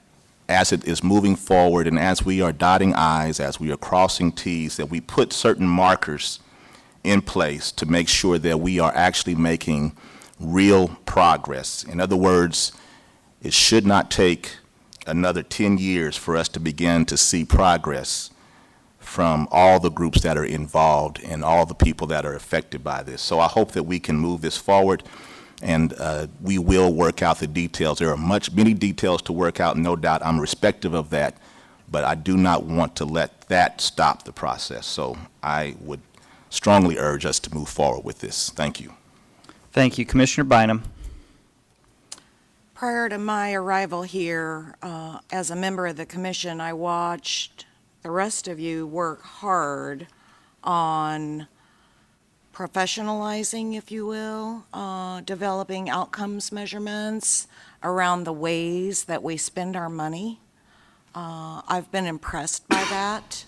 as it is moving forward and as we are dotting I's, as we are crossing T's, that we put certain markers in place to make sure that we are actually making real progress. In other words, it should not take another 10 years for us to begin to see progress from all the groups that are involved and all the people that are affected by this. So I hope that we can move this forward, and we will work out the details. There are many details to work out, no doubt. I'm respective of that, but I do not want to let that stop the process. So I would strongly urge us to move forward with this. Thank you. Thank you. Commissioner Bynum. Prior to my arrival here, as a member of the commission, I watched the rest of you work hard on professionalizing, if you will, developing outcomes measurements around the ways that we spend our money. I've been impressed by that.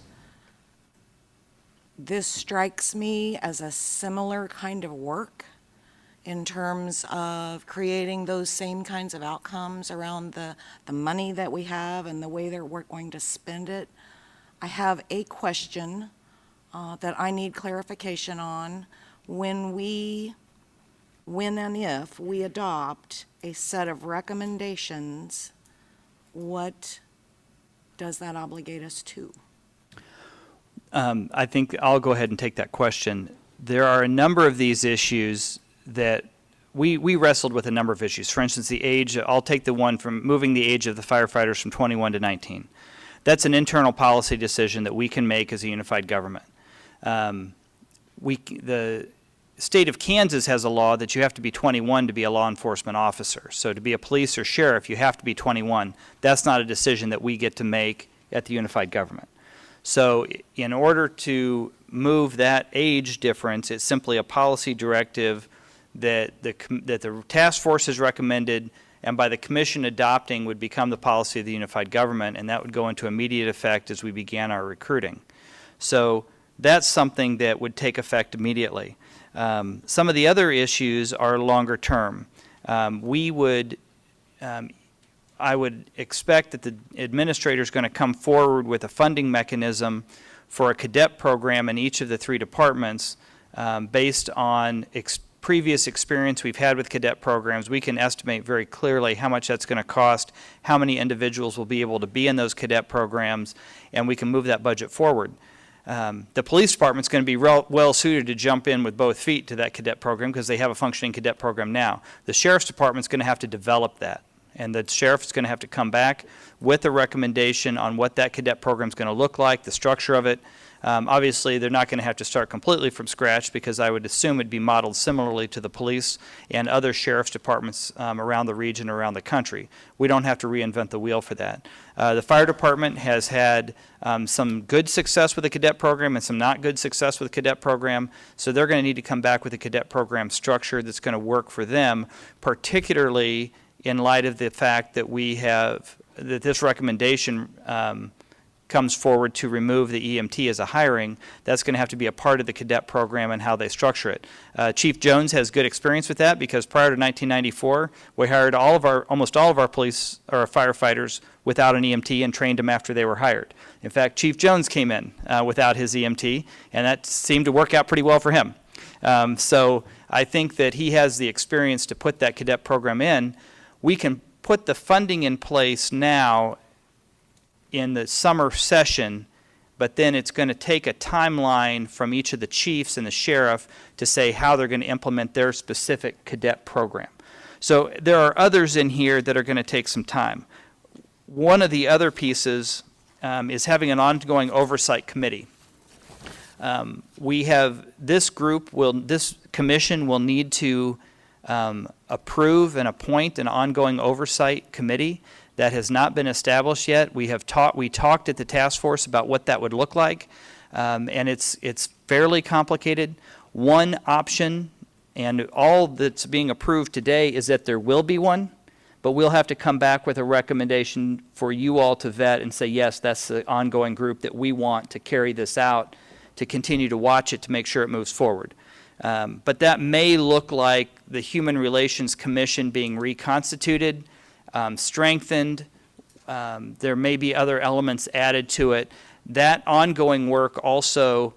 This strikes me as a similar kind of work in terms of creating those same kinds of outcomes around the money that we have and the way that we're going to spend it. I have a question that I need clarification on. When and if we adopt a set of recommendations, what does that obligate us to? I think I'll go ahead and take that question. There are a number of these issues that we wrestled with a number of issues. For instance, the age, I'll take the one from moving the age of the firefighters from 21 to 19. That's an internal policy decision that we can make as a unified government. The state of Kansas has a law that you have to be 21 to be a law enforcement officer. So to be a police or sheriff, you have to be 21. That's not a decision that we get to make at the unified government. So in order to move that age difference, it's simply a policy directive that the task force has recommended, and by the commission adopting would become the policy of the unified government, and that would go into immediate effect as we began our recruiting. So that's something that would take effect immediately. Some of the other issues are longer term. We would I would expect that the administrator is going to come forward with a funding mechanism for a cadet program in each of the 3 departments based on previous experience we've had with cadet programs. We can estimate very clearly how much that's going to cost, how many individuals will be able to be in those cadet programs, and we can move that budget forward. The police department's going to be well suited to jump in with both feet to that cadet program because they have a functioning cadet program now. The sheriff's department's going to have to develop that, and the sheriff's going to have to come back with a recommendation on what that cadet program's going to look like, the structure of it. Obviously, they're not going to have to start completely from scratch because I would assume it'd be modeled similarly to the police and other sheriff's departments around the region, around the country. We don't have to reinvent the wheel for that. The fire department has had some good success with the cadet program and some not good success with the cadet program, so they're going to need to come back with a cadet program structure that's going to work for them, particularly in light of the fact that that this recommendation comes forward to remove the EMT as a hiring. That's going to have to be a part of the cadet program and how they structure it. Chief Jones has good experience with that because prior to 1994, we hired almost all of our police or firefighters without an EMT and trained them after they were hired. In fact, Chief Jones came in without his EMT, and that seemed to work out pretty well for him. So I think that he has the experience to put that cadet program in. We can put the funding in place now in the summer session, but then it's going to take a timeline from each of the chiefs and the sheriff to say how they're going to implement their specific cadet program. So there are others in here that are going to take some time. One of the other pieces is having an ongoing oversight committee. This commission will need to approve and appoint an ongoing oversight committee. That has not been established yet. We talked at the task force about what that would look like, and it's fairly complicated. One option, and all that's being approved today, is that there will be one, but we'll have to come back with a recommendation for you all to vet and say, yes, that's the ongoing group that we want to carry this out, to continue to watch it to make sure it moves forward. But that may look like the Human Relations Commission being reconstituted, strengthened. There may be other elements added to it. That ongoing work also,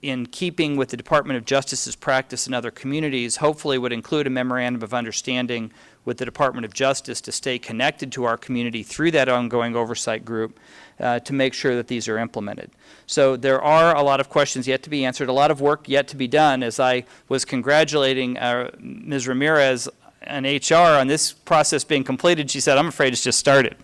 in keeping with the Department of Justice's practice in other communities, hopefully would include a memorandum of understanding with the Department of Justice to stay connected to our community through that ongoing oversight group to make sure that these are implemented. So there are a lot of questions yet to be answered, a lot of work yet to be done. As I was congratulating Ms. Ramirez and HR on this process being completed, she said, I'm afraid it's just started.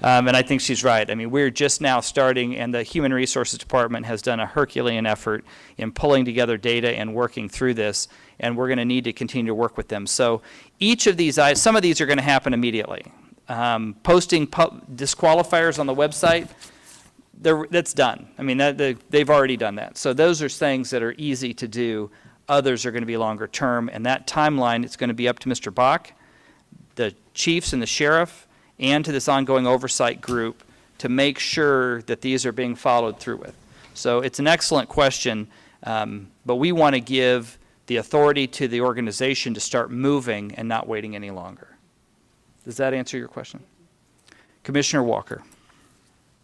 And I think she's right. I mean, we're just now starting, and the Human Resources Department has done a Herculean effort in pulling together data and working through this, and we're going to need to continue to work with them. So each of these, some of these are going to happen immediately. Posting disqualifiers on the website, that's done. I mean, they've already done that. So those are things that are easy to do. Others are going to be longer term, and that timeline, it's going to be up to Mr. Bach, the chiefs and the sheriff, and to this ongoing oversight group to make sure that these are being followed through with. So it's an excellent question, but we want to give the authority to the organization to start moving and not waiting any longer. Does that answer your question? Commissioner Walker.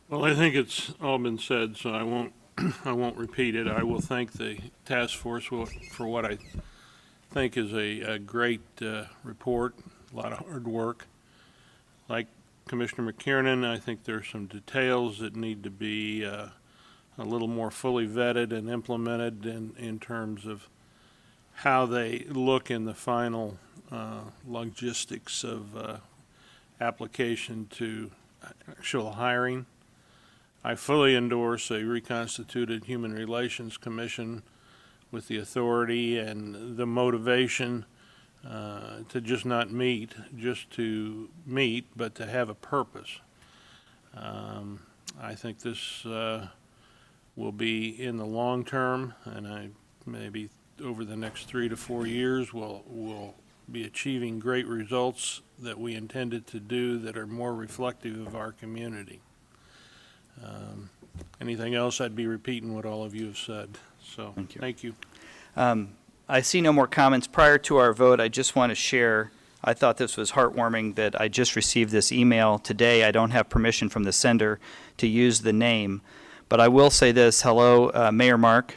Well, I think it's all been said, so I won't repeat it. I will thank the task force for what I think is a great report, a lot of hard work. Like Commissioner McKiernan, I think there's some details that need to be a little more fully vetted and implemented in terms of how they look in the final logistics of application to actual hiring. I fully endorse a reconstituted Human Relations Commission with the authority and the motivation to just not meet, just to meet, but to have a purpose. I think this will be in the long term, and maybe over the next 3 to 4 years we'll be achieving great results that we intended to do that are more reflective of our community. Anything else, I'd be repeating what all of you have said. So, thank you. I see no more comments. Prior to our vote, I just want to share I thought this was heartwarming that I just received this email today. I don't have permission from the sender to use the name, but I will say this. Hello, Mayor Mark.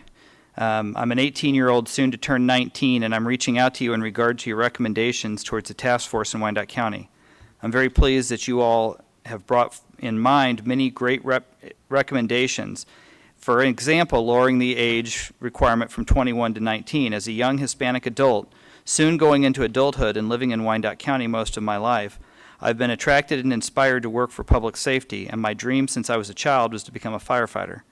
I'm an 18-year-old, soon to turn 19, and I'm reaching out to you in regard to your recommendations towards the task force in Wyandotte County. I'm very pleased that you all have brought in mind many great recommendations. For example, lowering the age requirement from 21 to 19. As a young Hispanic adult, soon going into adulthood and living in Wyandotte County most of my life, I've been attracted and inspired to work for public safety, and my dream since I was a child was to become a firefighter.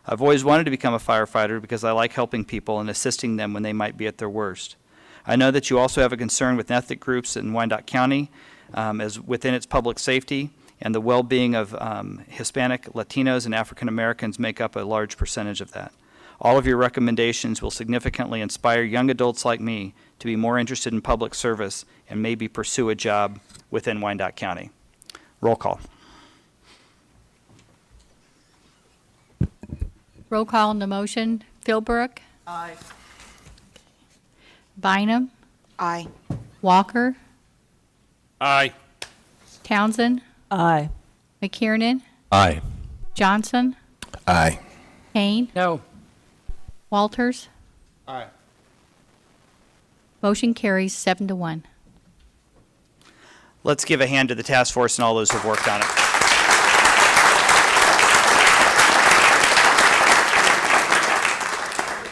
I've always wanted to become a firefighter because I like helping people and assisting them when they might be at their worst. I know that you also have a concern with ethnic groups in Wyandotte County as within its public safety, and the well-being of Hispanic, Latinos, and African Americans make up a large percentage of that. All of your recommendations will significantly inspire young adults like me to be more interested in public service and maybe pursue a job within Wyandotte County. Roll call. Roll call on the motion. Philbrook? Aye. Bynum? Aye. Walker? Aye. Townsend? Aye. McKiernan? Aye. Johnson? Aye. Kane? No. Walters? Aye. Motion carries 7-1. Let's give a hand to the task force and all those who have worked on it.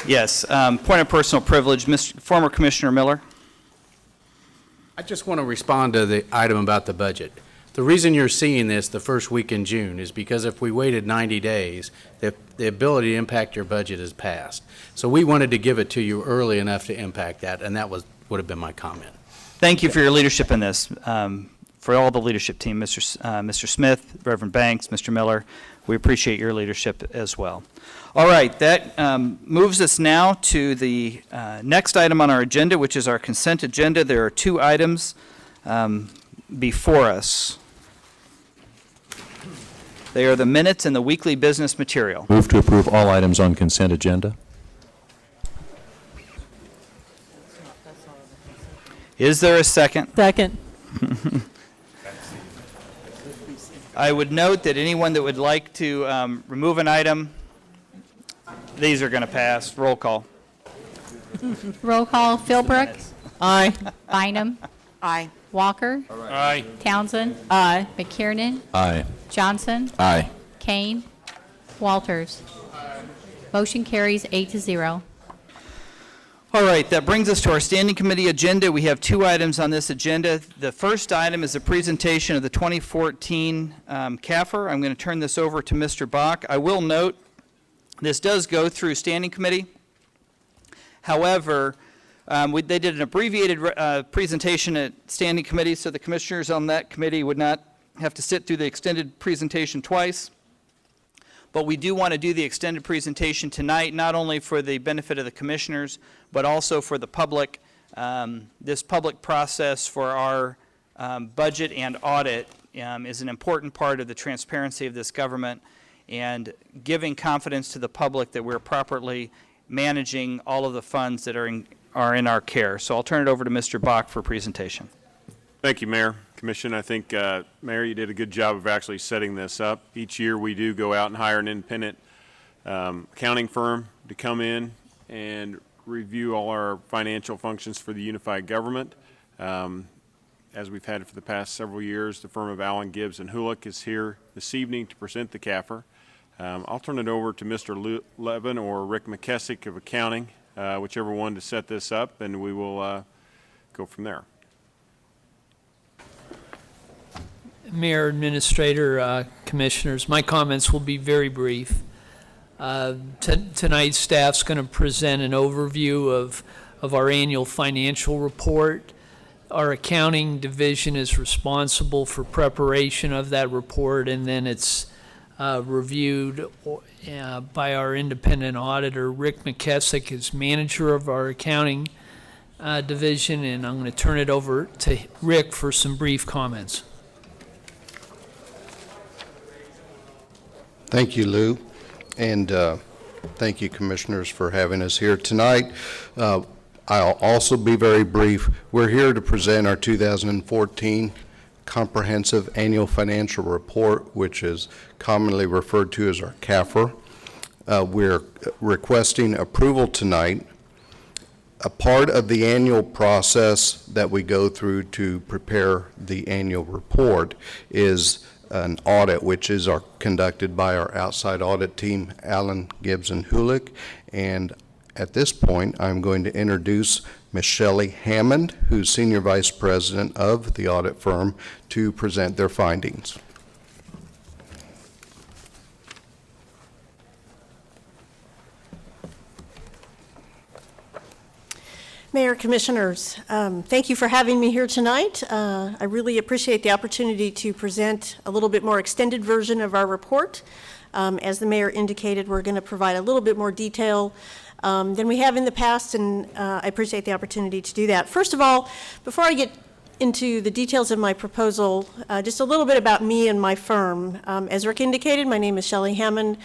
Yes, point of personal privilege, former Commissioner Miller. I just want to respond to the item about the budget. The reason you're seeing this the first week in June is because if we waited 90 days, the ability to impact your budget is passed. So we wanted to give it to you early enough to impact that, and that would have been my comment. Thank you for your leadership in this. For all the leadership team, Mr. Smith, Reverend Banks, Mr. Miller, we appreciate your leadership as well. All right, that moves us now to the next item on our agenda, which is our consent agenda. There are two items before us. They are the minutes and the weekly business material. Move to approve all items on consent agenda. Is there a second? Second. I would note that anyone that would like to remove an item, these are going to pass. Roll call. Roll call. Philbrook? Aye. Bynum? Aye. Walker? Aye. Townsend? Aye. McKiernan? Aye. Johnson? Aye. Kane? Walters? Motion carries 8-0. All right, that brings us to our standing committee agenda. We have two items on this agenda. The first item is a presentation of the 2014 CAFR. I'm going to turn this over to Mr. Bach. I will note this does go through standing committee. However, they did an abbreviated presentation at standing committee, so the commissioners on that committee would not have to sit through the extended presentation twice. But we do want to do the extended presentation tonight, not only for the benefit of the commissioners, but also for the public. This public process for our budget and audit is an important part of the transparency of this government and giving confidence to the public that we're properly managing all of the funds that are in our care. So I'll turn it over to Mr. Bach for presentation. Thank you, Mayor. Commission, I think, Mayor, you did a good job of actually setting this up. Each year we do go out and hire an independent accounting firm to come in and review all our financial functions for the unified government. As we've had for the past several years, the firm of Allen, Gibbs, and Hulick is here this evening to present the CAFR. I'll turn it over to Mr. Levin or Rick McKessick of accounting, whichever one to set this up, and we will go from there. Mayor, Administrator, Commissioners, my comments will be very brief. Tonight, staff's going to present an overview of our annual financial report. Our accounting division is responsible for preparation of that report, and then it's reviewed by our independent auditor. Rick McKessick is manager of our accounting division, and I'm going to turn it over to Rick for some brief comments. Thank you, Lou, and thank you, Commissioners, for having us here tonight. I'll also be very brief. We're here to present our 2014 Comprehensive Annual Financial Report, which is commonly referred to as our CAFR. We're requesting approval tonight. A part of the annual process that we go through to prepare the annual report is an audit, which is conducted by our outside audit team, Allen, Gibbs, and Hulick. And at this point, I'm going to introduce Ms. Shelley Hammond, who's Senior Vice President of the audit firm, to present their findings. Mayor, Commissioners, thank you for having me here tonight. I really appreciate the opportunity to present a little bit more extended version of our report. As the Mayor indicated, we're going to provide a little bit more detail than we have in the past, and I appreciate the opportunity to do that. First of all, before I get into the details of my proposal, just a little bit about me and my firm. As Rick indicated, my name is Shelley Hammond.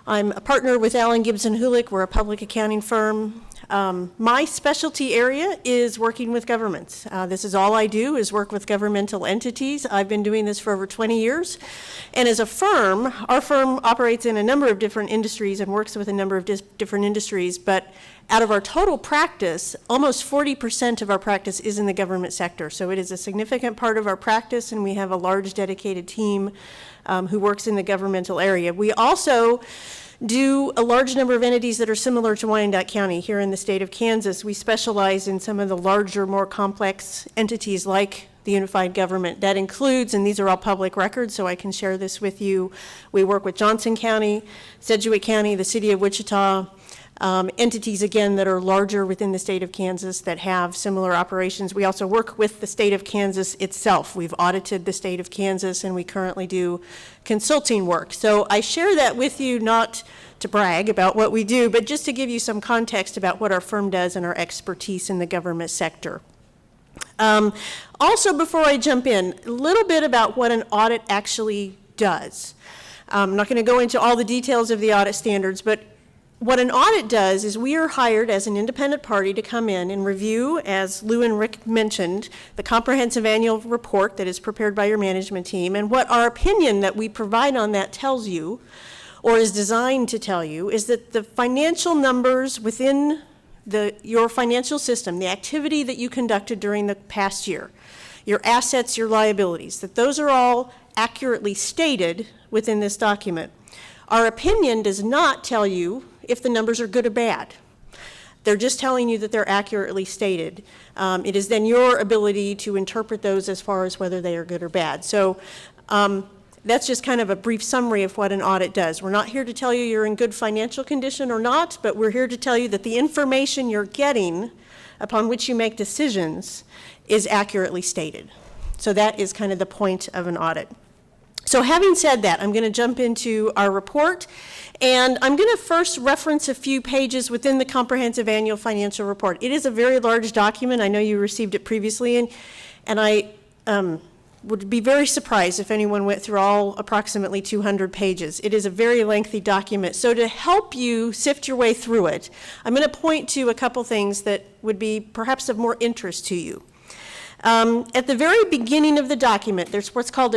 I'm a partner with Allen, Gibbs & Hulick. We're a public accounting firm. My specialty area is working with governments. This is all I do, is work with governmental entities. I've been doing this for over 20 years. And as a firm, our firm operates in a number of different industries and works with a number of different industries. But out of our total practice, almost 40% of our practice is in the government sector. So it is a significant part of our practice, and we have a large dedicated team who works in the governmental area. We also do a large number of entities that are similar to Wyandotte County here in the state of Kansas. We specialize in some of the larger, more complex entities like the unified government. That includes, and these are all public records, so I can share this with you, we work with Johnson County, Sedgwick County, the city of Wichita, entities, again, that are larger within the state of Kansas that have similar operations. We also work with the state of Kansas itself. We've audited the state of Kansas, and we currently do consulting work. So I share that with you not to brag about what we do, but just to give you some context about what our firm does and our expertise in the government sector. Also, before I jump in, a little bit about what an audit actually does. I'm not going to go into all the details of the audit standards, but what an audit does is we are hired as an independent party to come in and review, as Lou and Rick mentioned, the comprehensive annual report that is prepared by your management team. And what our opinion that we provide on that tells you, or is designed to tell you, is that the financial numbers within your financial system, the activity that you conducted during the past year, your assets, your liabilities, that those are all accurately stated within this document. Our opinion does not tell you if the numbers are good or bad. They're just telling you that they're accurately stated. It is then your ability to interpret those as far as whether they are good or bad. So that's just kind of a brief summary of what an audit does. We're not here to tell you you're in good financial condition or not, but we're here to tell you that the information you're getting upon which you make decisions is accurately stated. So that is kind of the point of an audit. So having said that, I'm going to jump into our report, and I'm going to first reference a few pages within the Comprehensive Annual Financial Report. It is a very large document. I know you received it previously, and I would be very surprised if anyone went through all approximately 200 pages. It is a very lengthy document. So to help you sift your way through it, I'm going to point to a couple things that would be perhaps of more interest to you. At the very beginning of the document, there's what's called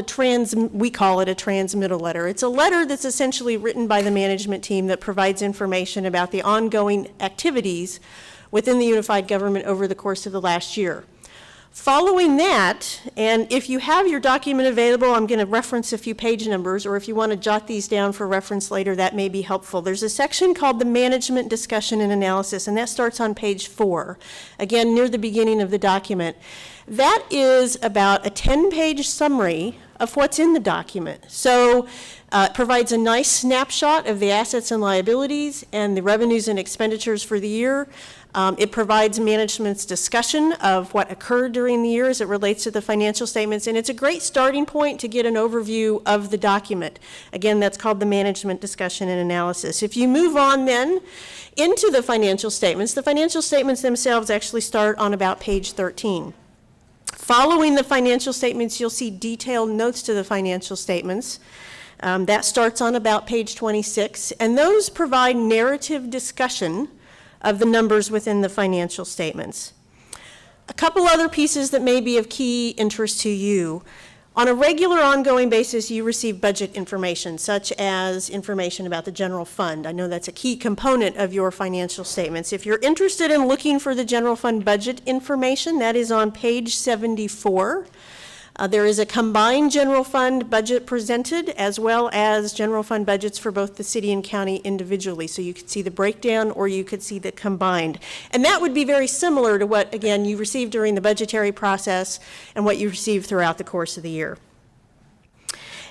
we call it a transmittal letter. It's a letter that's essentially written by the management team that provides information about the ongoing activities within the unified government over the course of the last year. Following that, and if you have your document available, I'm going to reference a few page numbers, or if you want to jot these down for reference later, that may be helpful. There's a section called the Management Discussion and Analysis, and that starts on page 4, again, near the beginning of the document. That is about a 10-page summary of what's in the document. So it provides a nice snapshot of the assets and liabilities and the revenues and expenditures for the year. It provides management's discussion of what occurred during the year as it relates to the financial statements, and it's a great starting point to get an overview of the document. Again, that's called the Management Discussion and Analysis. If you move on then into the financial statements themselves actually start on about page 13. Following the financial statements, you'll see detailed notes to the financial statements. That starts on about page 26, and those provide narrative discussion of the numbers within the financial statements. A couple other pieces that may be of key interest to you. On a regular ongoing basis, you receive budget information, such as information about the general fund. I know that's a key component of your financial statements. If you're interested in looking for the general fund budget information, that is on page 74. There is a combined general fund budget presented, as well as general fund budgets for both the city and county individually. So you could see the breakdown, or you could see the combined. And that would be very similar to what, again, you received during the budgetary process and what you received throughout the course of the year.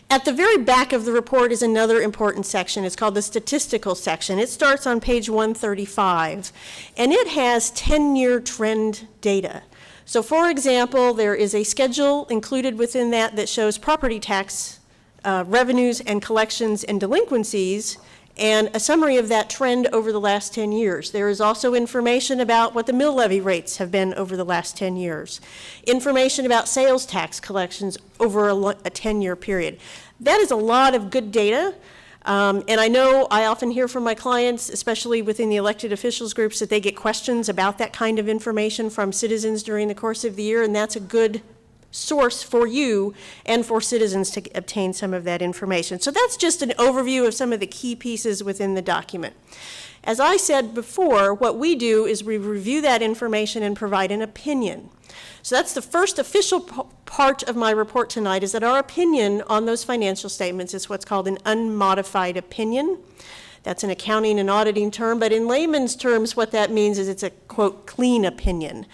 At the very back of the report is another important section. It's called the statistical section. It starts on page 135, and it has 10-year trend data. So for example, there is a schedule included within that that shows property tax revenues and collections and delinquencies, and a summary of that trend over the last 10 years. There is also information about what the mill levy rates have been over the last 10 years. Information about sales tax collections over a 10-year period. That is a lot of good data. And I know I often hear from my clients, especially within the elected officials groups, that they get questions about that kind of information from citizens during the course of the year, and that's a good source for you and for citizens to obtain some of that information. So that's just an overview of some of the key pieces within the document. As I said before, what we do is we review that information and provide an opinion. So that's the first official part of my report tonight, is that our opinion on those financial statements is what's called an unmodified opinion. That's an accounting and auditing term, but in layman's terms, what that means is it's a, quote, clean opinion.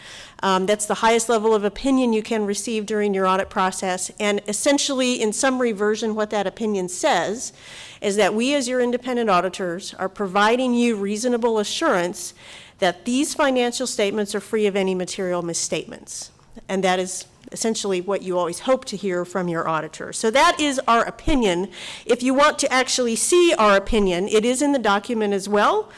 That's the highest level of opinion you can receive during your audit process, and essentially, in summary version, what that opinion says is that we, as your independent auditors, are providing you reasonable assurance that these financial statements are free of any material misstatements. And that is essentially what you always hope to hear from your auditor. So that is our opinion. If you want to actually see our opinion, it is in the document as well,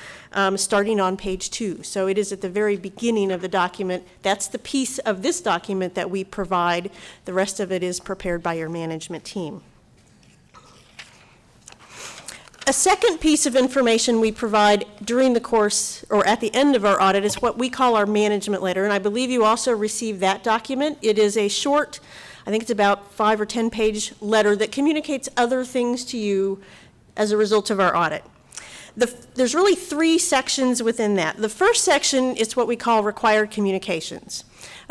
starting on page 2. So it is at the very beginning of the document. That's the piece of this document that we provide. The rest of it is prepared by your management team. A second piece of information we provide during the course or at the end of our audit is what we call our management letter, and I believe you also received that document. It is a short, I think it's about 5 or 10 page letter that communicates other things to you as a result of our audit. There's really 3 sections within that. The first section is what we call required communications.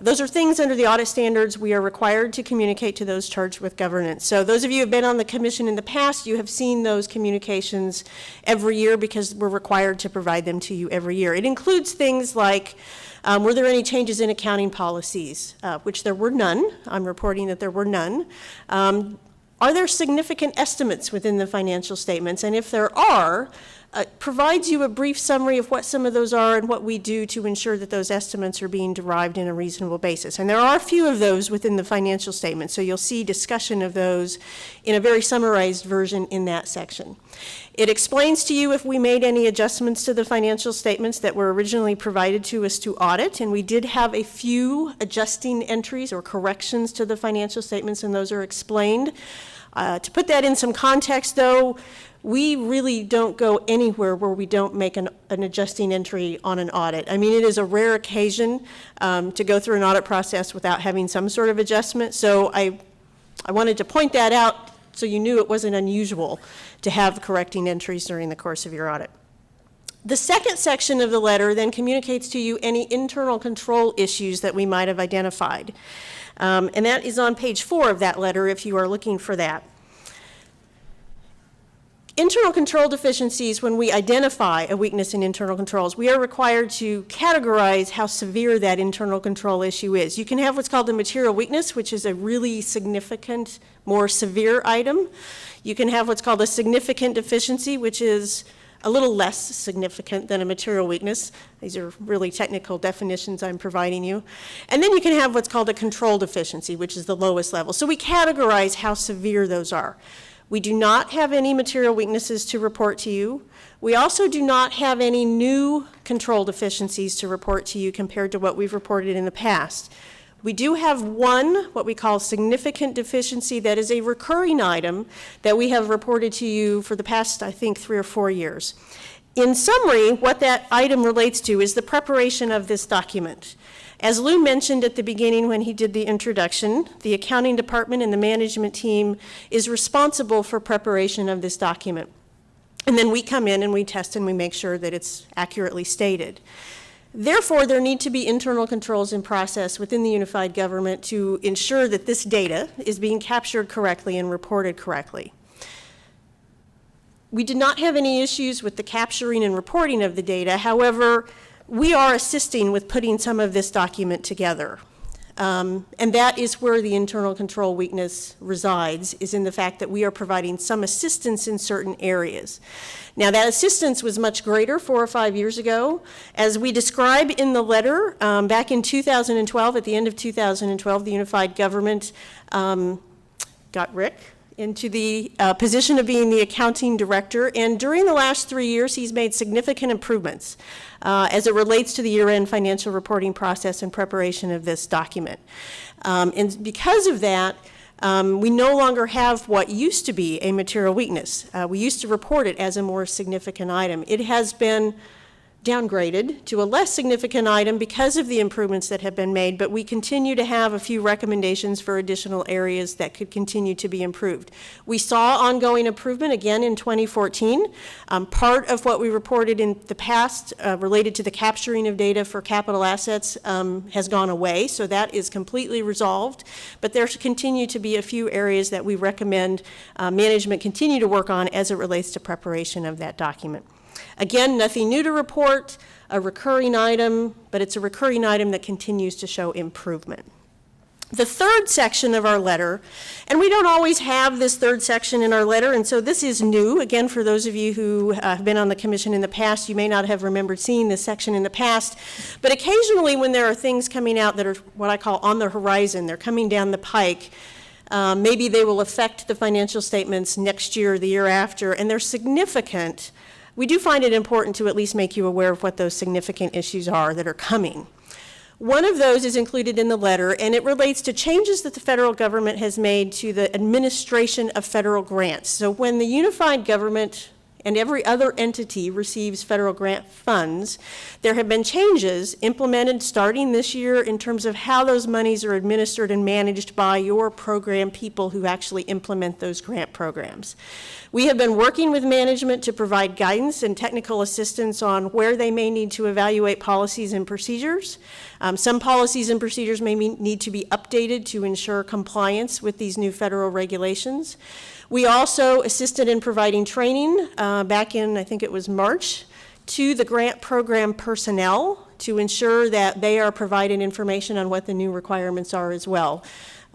Those are things under the audit standards we are required to communicate to those charged with governance. So those of you who have been on the commission in the past, you have seen those communications every year because we're required to provide them to you every year. It includes things like, were there any changes in accounting policies, which there were none. I'm reporting that there were none. Are there significant estimates within the financial statements? And if there are, provides you a brief summary of what some of those are and what we do to ensure that those estimates are being derived in a reasonable basis. And there are a few of those within the financial statement, so you'll see discussion of those in a very summarized version in that section. It explains to you if we made any adjustments to the financial statements that were originally provided to us to audit, and we did have a few adjusting entries or corrections to the financial statements, and those are explained. To put that in some context, though, we really don't go anywhere where we don't make an adjusting entry on an audit. I mean, it is a rare occasion to go through an audit process without having some sort of adjustment. So I wanted to point that out so you knew it wasn't unusual to have correcting entries during the course of your audit. The second section of the letter then communicates to you any internal control issues that we might have identified. And that is on page 4 of that letter if you are looking for that. Internal control deficiencies, when we identify a weakness in internal controls, we are required to categorize how severe that internal control issue is. You can have what's called a material weakness, which is a really significant, more severe item. You can have what's called a significant deficiency, which is a little less significant than a material weakness. These are really technical definitions I'm providing you. And then you can have what's called a control deficiency, which is the lowest level. So we categorize how severe those are. We do not have any material weaknesses to report to you. We also do not have any new control deficiencies to report to you compared to what we've reported in the past. We do have one, what we call significant deficiency, that is a recurring item that we have reported to you for the past, I think, 3 or 4 years. In summary, what that item relates to is the preparation of this document. As Lou mentioned at the beginning when he did the introduction, the accounting department and the management team is responsible for preparation of this document. And then we come in and we test and we make sure that it's accurately stated. Therefore, there need to be internal controls in process within the unified government to ensure that this data is being captured correctly and reported correctly. We did not have any issues with the capturing and reporting of the data. However, we are assisting with putting some of this document together. And that is where the internal control weakness resides, is in the fact that we are providing some assistance in certain areas. Now, that assistance was much greater 4 or 5 years ago. As we describe in the letter, back in 2012, at the end of 2012, the unified government got Rick into the position of being the accounting director, and during the last 3 years, he's made significant improvements as it relates to the year-end financial reporting process and preparation of this document. And because of that, we no longer have what used to be a material weakness. We used to report it as a more significant item. It has been downgraded to a less significant item because of the improvements that have been made, but we continue to have a few recommendations for additional areas that could continue to be improved. We saw ongoing improvement again in 2014. Part of what we reported in the past related to the capturing of data for capital assets has gone away, so that is completely resolved, but there continue to be a few areas that we recommend management continue to work on as it relates to preparation of that document. Again, nothing new to report, a recurring item, but it's a recurring item that continues to show improvement. The third section of our letter, and we don't always have this third section in our letter, and so this is new. Again, for those of you who have been on the commission in the past, you may not have remembered seeing this section in the past, but occasionally when there are things coming out that are what I call on the horizon, they're coming down the pike, maybe they will affect the financial statements next year or the year after, and they're significant. We do find it important to at least make you aware of what those significant issues are that are coming. One of those is included in the letter, and it relates to changes that the federal government has made to the administration of federal grants. So when the unified government and every other entity receives federal grant funds, there have been changes implemented starting this year in terms of how those monies are administered and managed by your program people who actually implement those grant programs. We have been working with management to provide guidance and technical assistance on where they may need to evaluate policies and procedures. Some policies and procedures may need to be updated to ensure compliance with these new federal regulations. We also assisted in providing training back in, I think it was March, to the grant program personnel to ensure that they are providing information on what the new requirements are as well.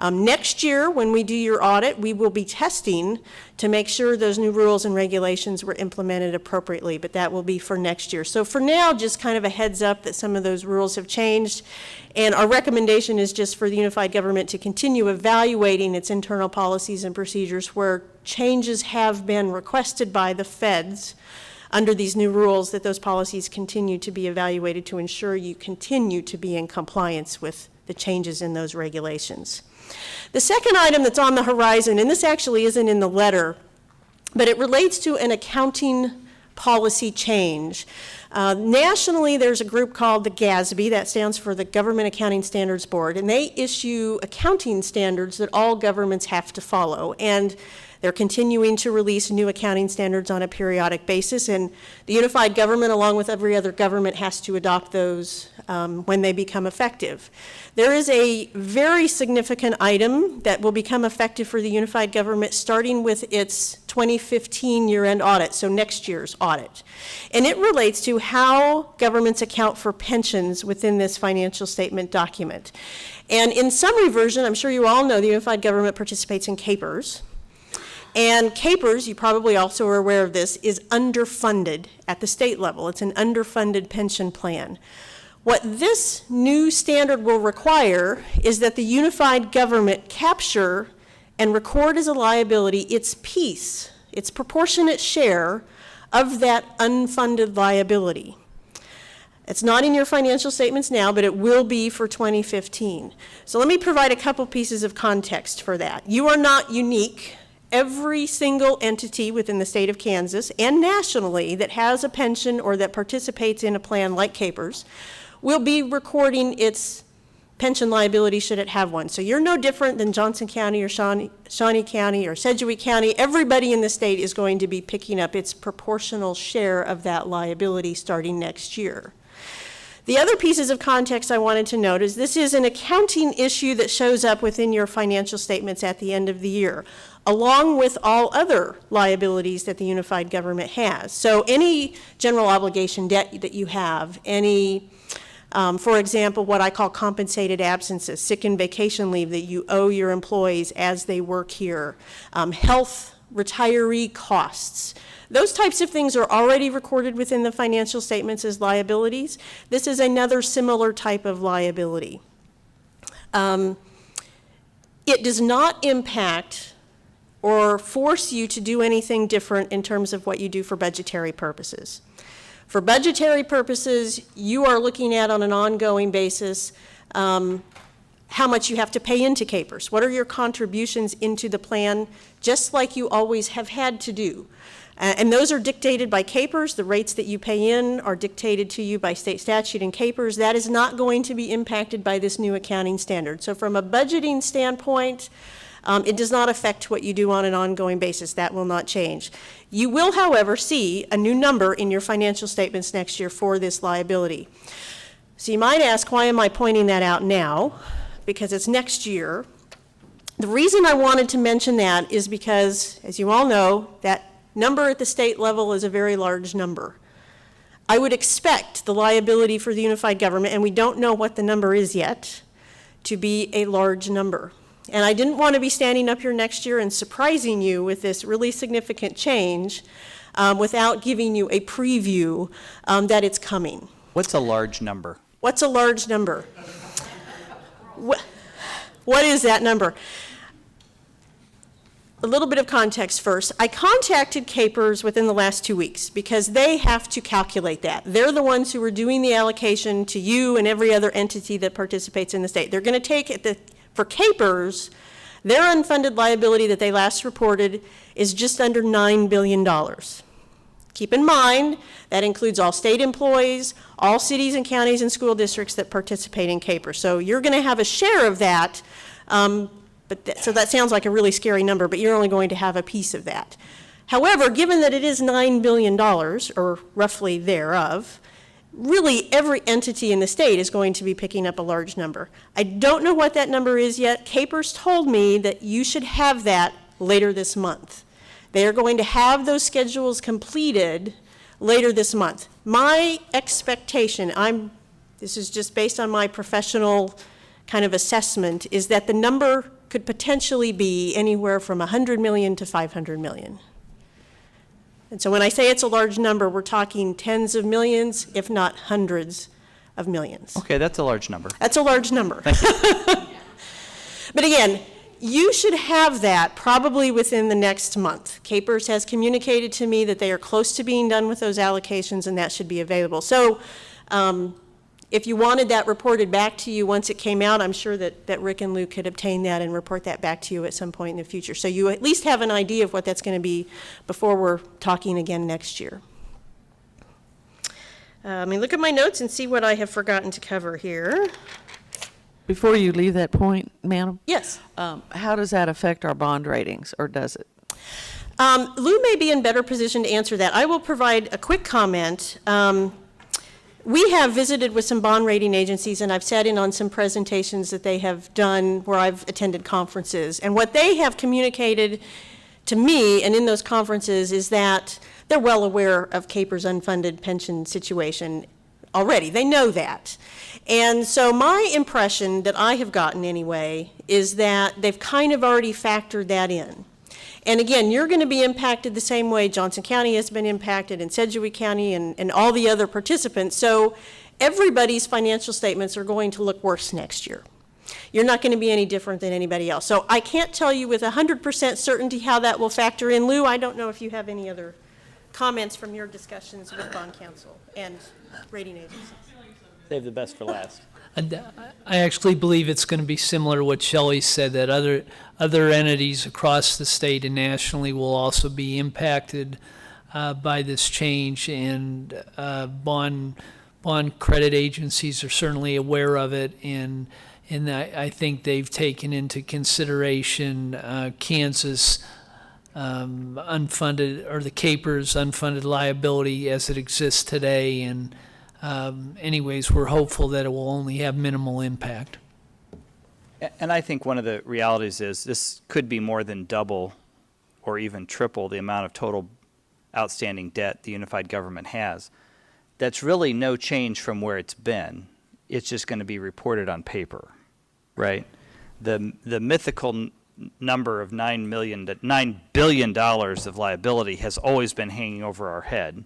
Next year, when we do your audit, we will be testing to make sure those new rules and regulations were implemented appropriately, but that will be for next year. So for now, just kind of a heads up that some of those rules have changed, and our recommendation is just for the unified government to continue evaluating its internal policies and procedures where changes have been requested by the feds under these new rules, that those policies continue to be evaluated to ensure you continue to be in compliance with the changes in those regulations. The second item that's on the horizon, and this actually isn't in the letter, but it relates to an accounting policy change. Nationally, there's a group called the GASB, that stands for the Government Accounting Standards Board, and they issue accounting standards that all governments have to follow. And they're continuing to release new accounting standards on a periodic basis, and the unified government, along with every other government, has to adopt those when they become effective. There is a very significant item that will become effective for the unified government starting with its 2015 year-end audit, so next year's audit. And it relates to how governments account for pensions within this financial statement document. And in summary version, I'm sure you all know the unified government participates in CAPERS. And CAPERS, you probably also are aware of this, is underfunded at the state level. It's an underfunded pension plan. What this new standard will require is that the unified government capture and record as a liability its piece, its proportionate share of that unfunded liability. It's not in your financial statements now, but it will be for 2015. So let me provide a couple pieces of context for that. You are not unique every single entity within the state of Kansas and nationally that has a pension or that participates in a plan like Capers will be recording its pension liability should it have one. So you're no different than Johnson County or Shawnee County or Sedgwick County. Everybody in the state is going to be picking up its proportional share of that liability starting next year. The other pieces of context I wanted to note is this is an accounting issue that shows up within your financial statements at the end of the year, along with all other liabilities that the unified government has. So any general obligation debt that you have, any for example, what I call compensated absences, sick and vacation leave that you owe your employees as they work here, health, retiree costs. Those types of things are already recorded within the financial statements as liabilities. This is another similar type of liability. It does not impact or force you to do anything different in terms of what you do for budgetary purposes. For budgetary purposes, you are looking at on an ongoing basis how much you have to pay into Capers. What are your contributions into the plan, just like you always have had to do. And those are dictated by Capers. The rates that you pay in are dictated to you by state statute and Capers. That is not going to be impacted by this new accounting standard. So from a budgeting standpoint, it does not affect what you do on an ongoing basis. That will not change. You will, however, see a new number in your financial statements next year for this liability. So you might ask, why am I pointing that out now? Because it's next year. The reason I wanted to mention that is because, as you all know, that number at the state level is a very large number. I would expect the liability for the unified government, and we don't know what the number is yet, to be a large number. And I didn't want to be standing up here next year and surprising you with this really significant change without giving you a preview that it's coming. What's a large number? What's a large number? What is that number? A little bit of context first. I contacted Capers within the last 2 weeks because they have to calculate that. They're the ones who are doing the allocation to you and every other entity that participates in the state. They're going to take it for Capers, their unfunded liability that they last reported is just under $9 billion. Keep in mind, that includes all state employees, all cities and counties and school districts that participate in Capers. So you're going to have a share of that, so that sounds like a really scary number, but you're only going to have a piece of that. However, given that it is $9 billion, or roughly thereof, really every entity in the state is going to be picking up a large number. I don't know what that number is yet. Capers told me that you should have that later this month. They are going to have those schedules completed later this month. My expectation, this is just based on my professional kind of assessment, is that the number could potentially be anywhere from 100 million to 500 million. And so when I say it's a large number, we're talking tens of millions, if not hundreds of millions. Okay, that's a large number. That's a large number. Thank you. But again, you should have that probably within the next month. Capers has communicated to me that they are close to being done with those allocations, and that should be available. So if you wanted that reported back to you once it came out, I'm sure that Rick and Lou could obtain that and report that back to you at some point in the future. So you at least have an idea of what that's going to be before we're talking again next year. Let me look at my notes and see what I have forgotten to cover here. Before you leave that point, madam? Yes. How does that affect our bond ratings, or does it? Lou may be in better position to answer that. I will provide a quick comment. We have visited with some bond rating agencies, and I've sat in on some presentations that they have done where I've attended conferences. And what they have communicated to me and in those conferences is that they're well aware of Capers' unfunded pension situation already. They know that. And so my impression that I have gotten anyway is that they've kind of already factored that in. And again, you're going to be impacted the same way Johnson County has been impacted, and Sedgwick County, and all the other participants. So everybody's financial statements are going to look worse next year. You're not going to be any different than anybody else. So I can't tell you with 100% certainty how that will factor in. Lou, I don't know if you have any other comments from your discussions with bond counsel and rating agencies. Save the best for last. I actually believe it's going to be similar to what Shelley said, that other entities across the state and nationally will also be impacted by this change, and bond credit agencies are certainly aware of it, and I think they've taken into consideration Kansas unfunded, or the CAPER's unfunded liability as it exists today, and anyways, we're hopeful that it will only have minimal impact. And I think one of the realities is this could be more than double or even triple the amount of total outstanding debt the unified government has. That's really no change from where it's been. It's just going to be reported on paper, right? The mythical number of $9 billion of liability has always been hanging over our head.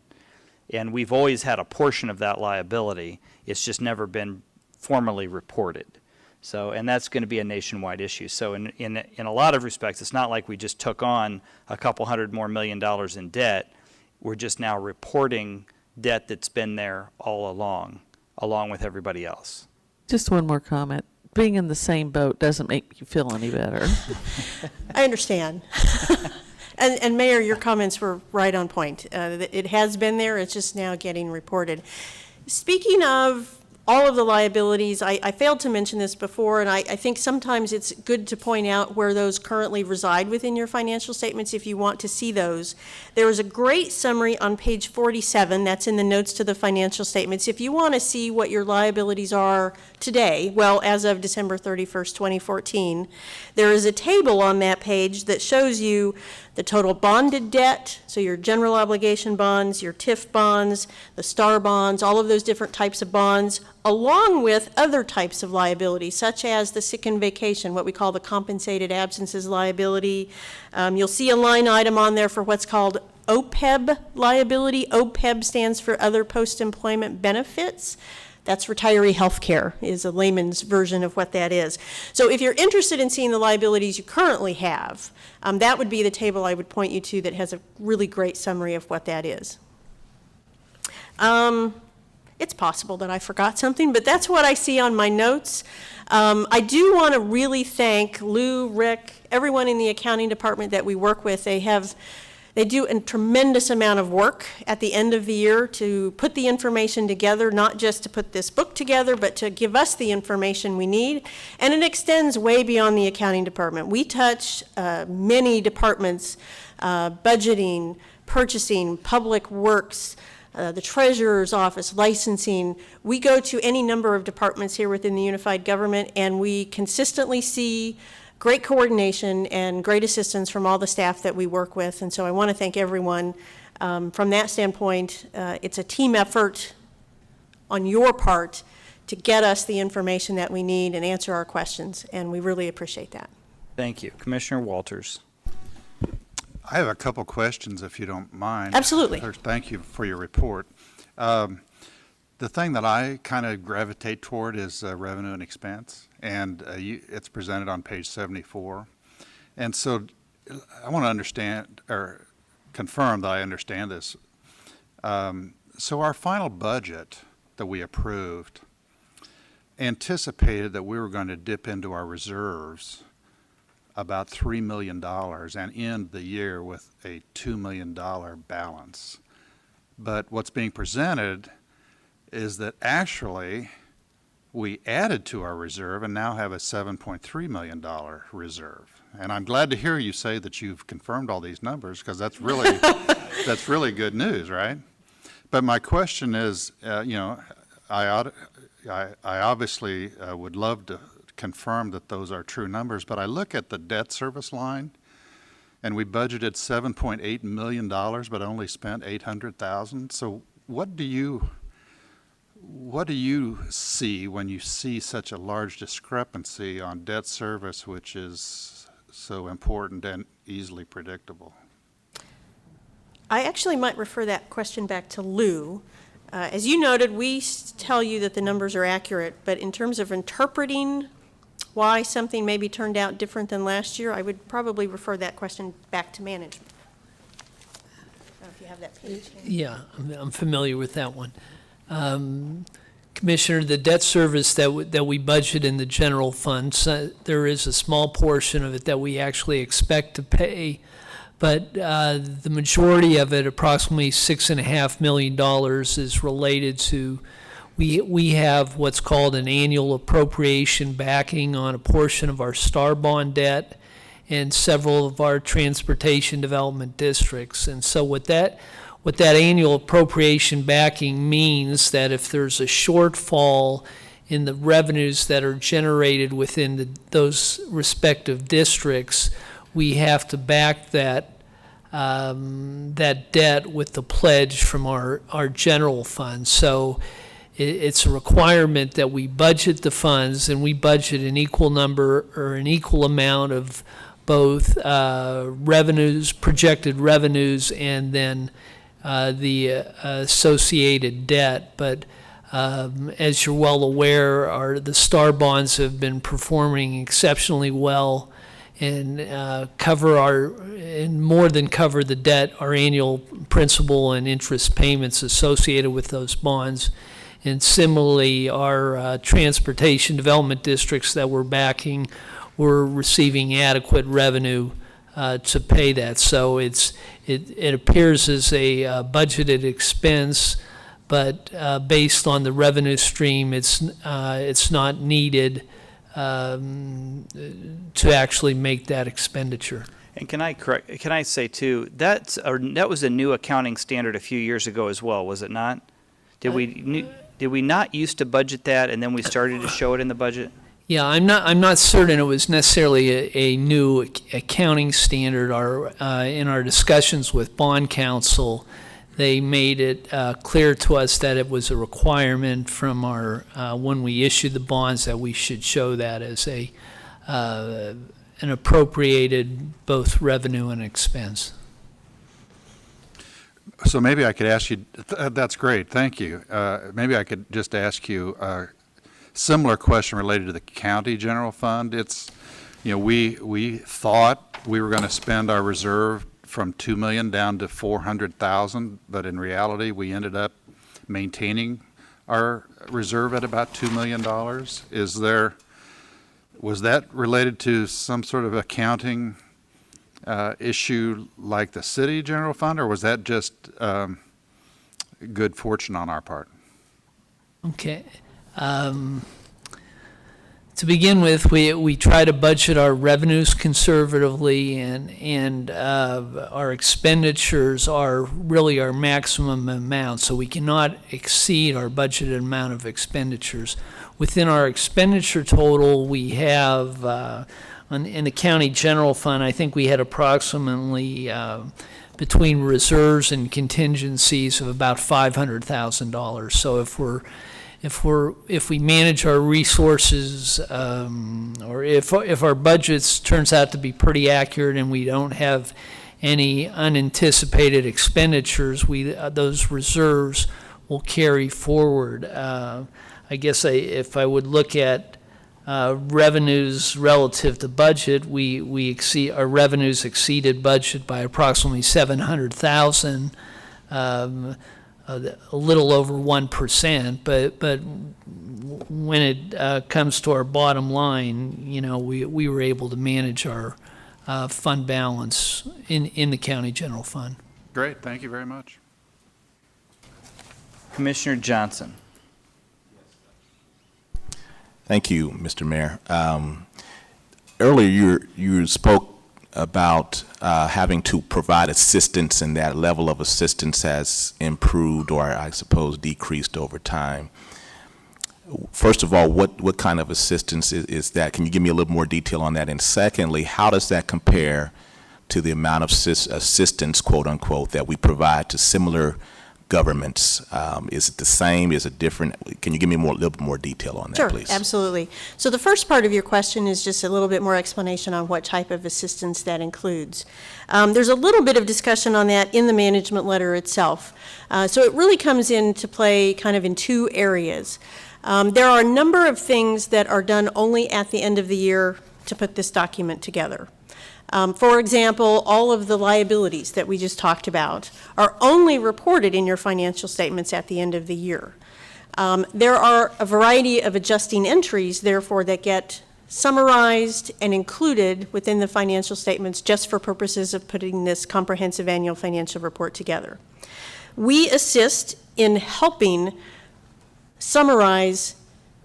And we've always had a portion of that liability. It's just never been formally reported. So, and that's going to be a nationwide issue. So in a lot of respects, it's not like we just took on a couple $100 more million in debt. We're just now reporting debt that's been there all along with everybody else. Just one more comment. Being in the same boat doesn't make you feel any better. I understand. And Mayor, your comments were right on point. It has been there, it's just now getting reported. Speaking of all of the liabilities, I failed to mention this before, and I think sometimes it's good to point out where those currently reside within your financial statements if you want to see those. There is a great summary on page 47, that's in the notes to the financial statements. If you want to see what your liabilities are today, well, as of December 31st, 2014, there is a table on that page that shows you the total bonded debt, so your general obligation bonds, your TIF bonds, the STAR bonds, all of those different types of bonds, along with other types of liability, such as the sick and vacation, what we call the compensated absences liability. You'll see a line item on there for what's called OPEB liability. OPEB stands for Other Post-Employment Benefits. That's retiree health care, is a layman's version of what that is. So if you're interested in seeing the liabilities you currently have, that would be the table I would point you to that has a really great summary of what that is. It's possible that I forgot something, but that's what I see on my notes. I do want to really thank Lou, Rick, everyone in the accounting department that we work with. They do a tremendous amount of work at the end of the year to put the information together, not just to put this book together, but to give us the information we need. And it extends way beyond the accounting department. We touch many departments, budgeting, purchasing, public works, the treasurer's office, licensing. We go to any number of departments here within the unified government, and we consistently see great coordination and great assistance from all the staff that we work with. And so I want to thank everyone. From that standpoint, it's a team effort on your part to get us the information that we need and answer our questions, and we really appreciate that. Thank you. Commissioner Walters. I have a couple questions, if you don't mind. Absolutely. First, thank you for your report. The thing that I kind of gravitate toward is revenue and expense, and it's presented on page 74. And so I want to understand, or confirm that I understand this. So our final budget that we approved anticipated that we were going to dip into our reserves about $3 million and end the year with a $2 million balance. But what's being presented is that actually we added to our reserve and now have a $7.3 million reserve. And I'm glad to hear you say that you've confirmed all these numbers, because that's really that's really good news, right? But my question is, I obviously would love to confirm that those are true numbers, but I look at the debt service line, and we budgeted $7.8 million, but only spent $800,000. So what do you see when you see such a large discrepancy on debt service, which is so important and easily predictable? I actually might refer that question back to Lou. As you noted, we tell you that the numbers are accurate, but in terms of interpreting why something maybe turned out different than last year, I would probably refer that question back to management. I don't know if you have that page. Yeah, I'm familiar with that one. Commissioner, the debt service that we budget in the general fund, so there is a small portion of it that we actually expect to pay, but the majority of it, approximately $6.5 million, is related to, we have what's called an annual appropriation backing on a portion of our STAR bond debt and several of our transportation development districts. And so what that annual appropriation backing means that if there's a shortfall in the revenues that are generated within those respective districts, we have to back that debt with the pledge from our general fund. So it's a requirement that we budget the funds, and we budget an equal number or an equal amount of both revenues, projected revenues, and then the associated debt. But as you're well aware, the STAR bonds have been performing exceptionally well and more than cover the debt, our annual principal and interest payments associated with those bonds. And similarly, our transportation development districts that we're backing, we're receiving adequate revenue to pay that. So it appears as a budgeted expense, but based on the revenue stream, it's not needed to actually make that expenditure. And can I say too, that was a new accounting standard a few years ago as well, was it not? Did we not used to budget that and then we started to show it in the budget? Yeah, I'm not certain it was necessarily a new accounting standard. In our discussions with bond counsel, they made it clear to us that it was a requirement from our when we issued the bonds that we should show that as an appropriated both revenue and expense. So maybe I could ask you, that's great, thank you. Maybe I could just ask you a similar question related to the county general fund. It's, we thought we were going to spend our reserve from $2 million down to $400,000, but in reality, we ended up maintaining our reserve at about $2 million. Was that related to some sort of accounting issue like the city general fund, or was that just good fortune on our part? Okay. To begin with, we try to budget our revenues conservatively, and our expenditures are really our maximum amount, so we cannot exceed our budgeted amount of expenditures. Within our expenditure total, we have in the county general fund, I think we had approximately between reserves and contingencies of about $500,000. So if we manage our resources, or if our budgets turns out to be pretty accurate and we don't have any unanticipated expenditures, those reserves will carry forward. I guess if I would look at revenues relative to budget, our revenues exceeded budget by approximately $700,000. A little over 1%, but when it comes to our bottom line, we were able to manage our fund balance in the county general fund. Great, thank you very much. Commissioner Johnson. Thank you, Mr. Mayor. Earlier, you spoke about having to provide assistance, and that level of assistance has improved, or I suppose decreased over time. First of all, what kind of assistance is that? Can you give me a little more detail on that? And secondly, how does that compare to the amount of assistance, quote unquote, that we provide to similar governments? Is it the same? Is it different? Can you give me a little bit more detail on that, please? Sure, absolutely. So the first part of your question is just a little bit more explanation on what type of assistance that includes. There's a little bit of discussion on that in the management letter itself. So it really comes into play kind of in two areas. There are a number of things that are done only at the end of the year to put this document together. For example, all of the liabilities that we just talked about are only reported in your financial statements at the end of the year. There are a variety of adjusting entries, therefore, that get summarized and included within the financial statements just for purposes of putting this comprehensive annual financial report together. We assist in helping summarize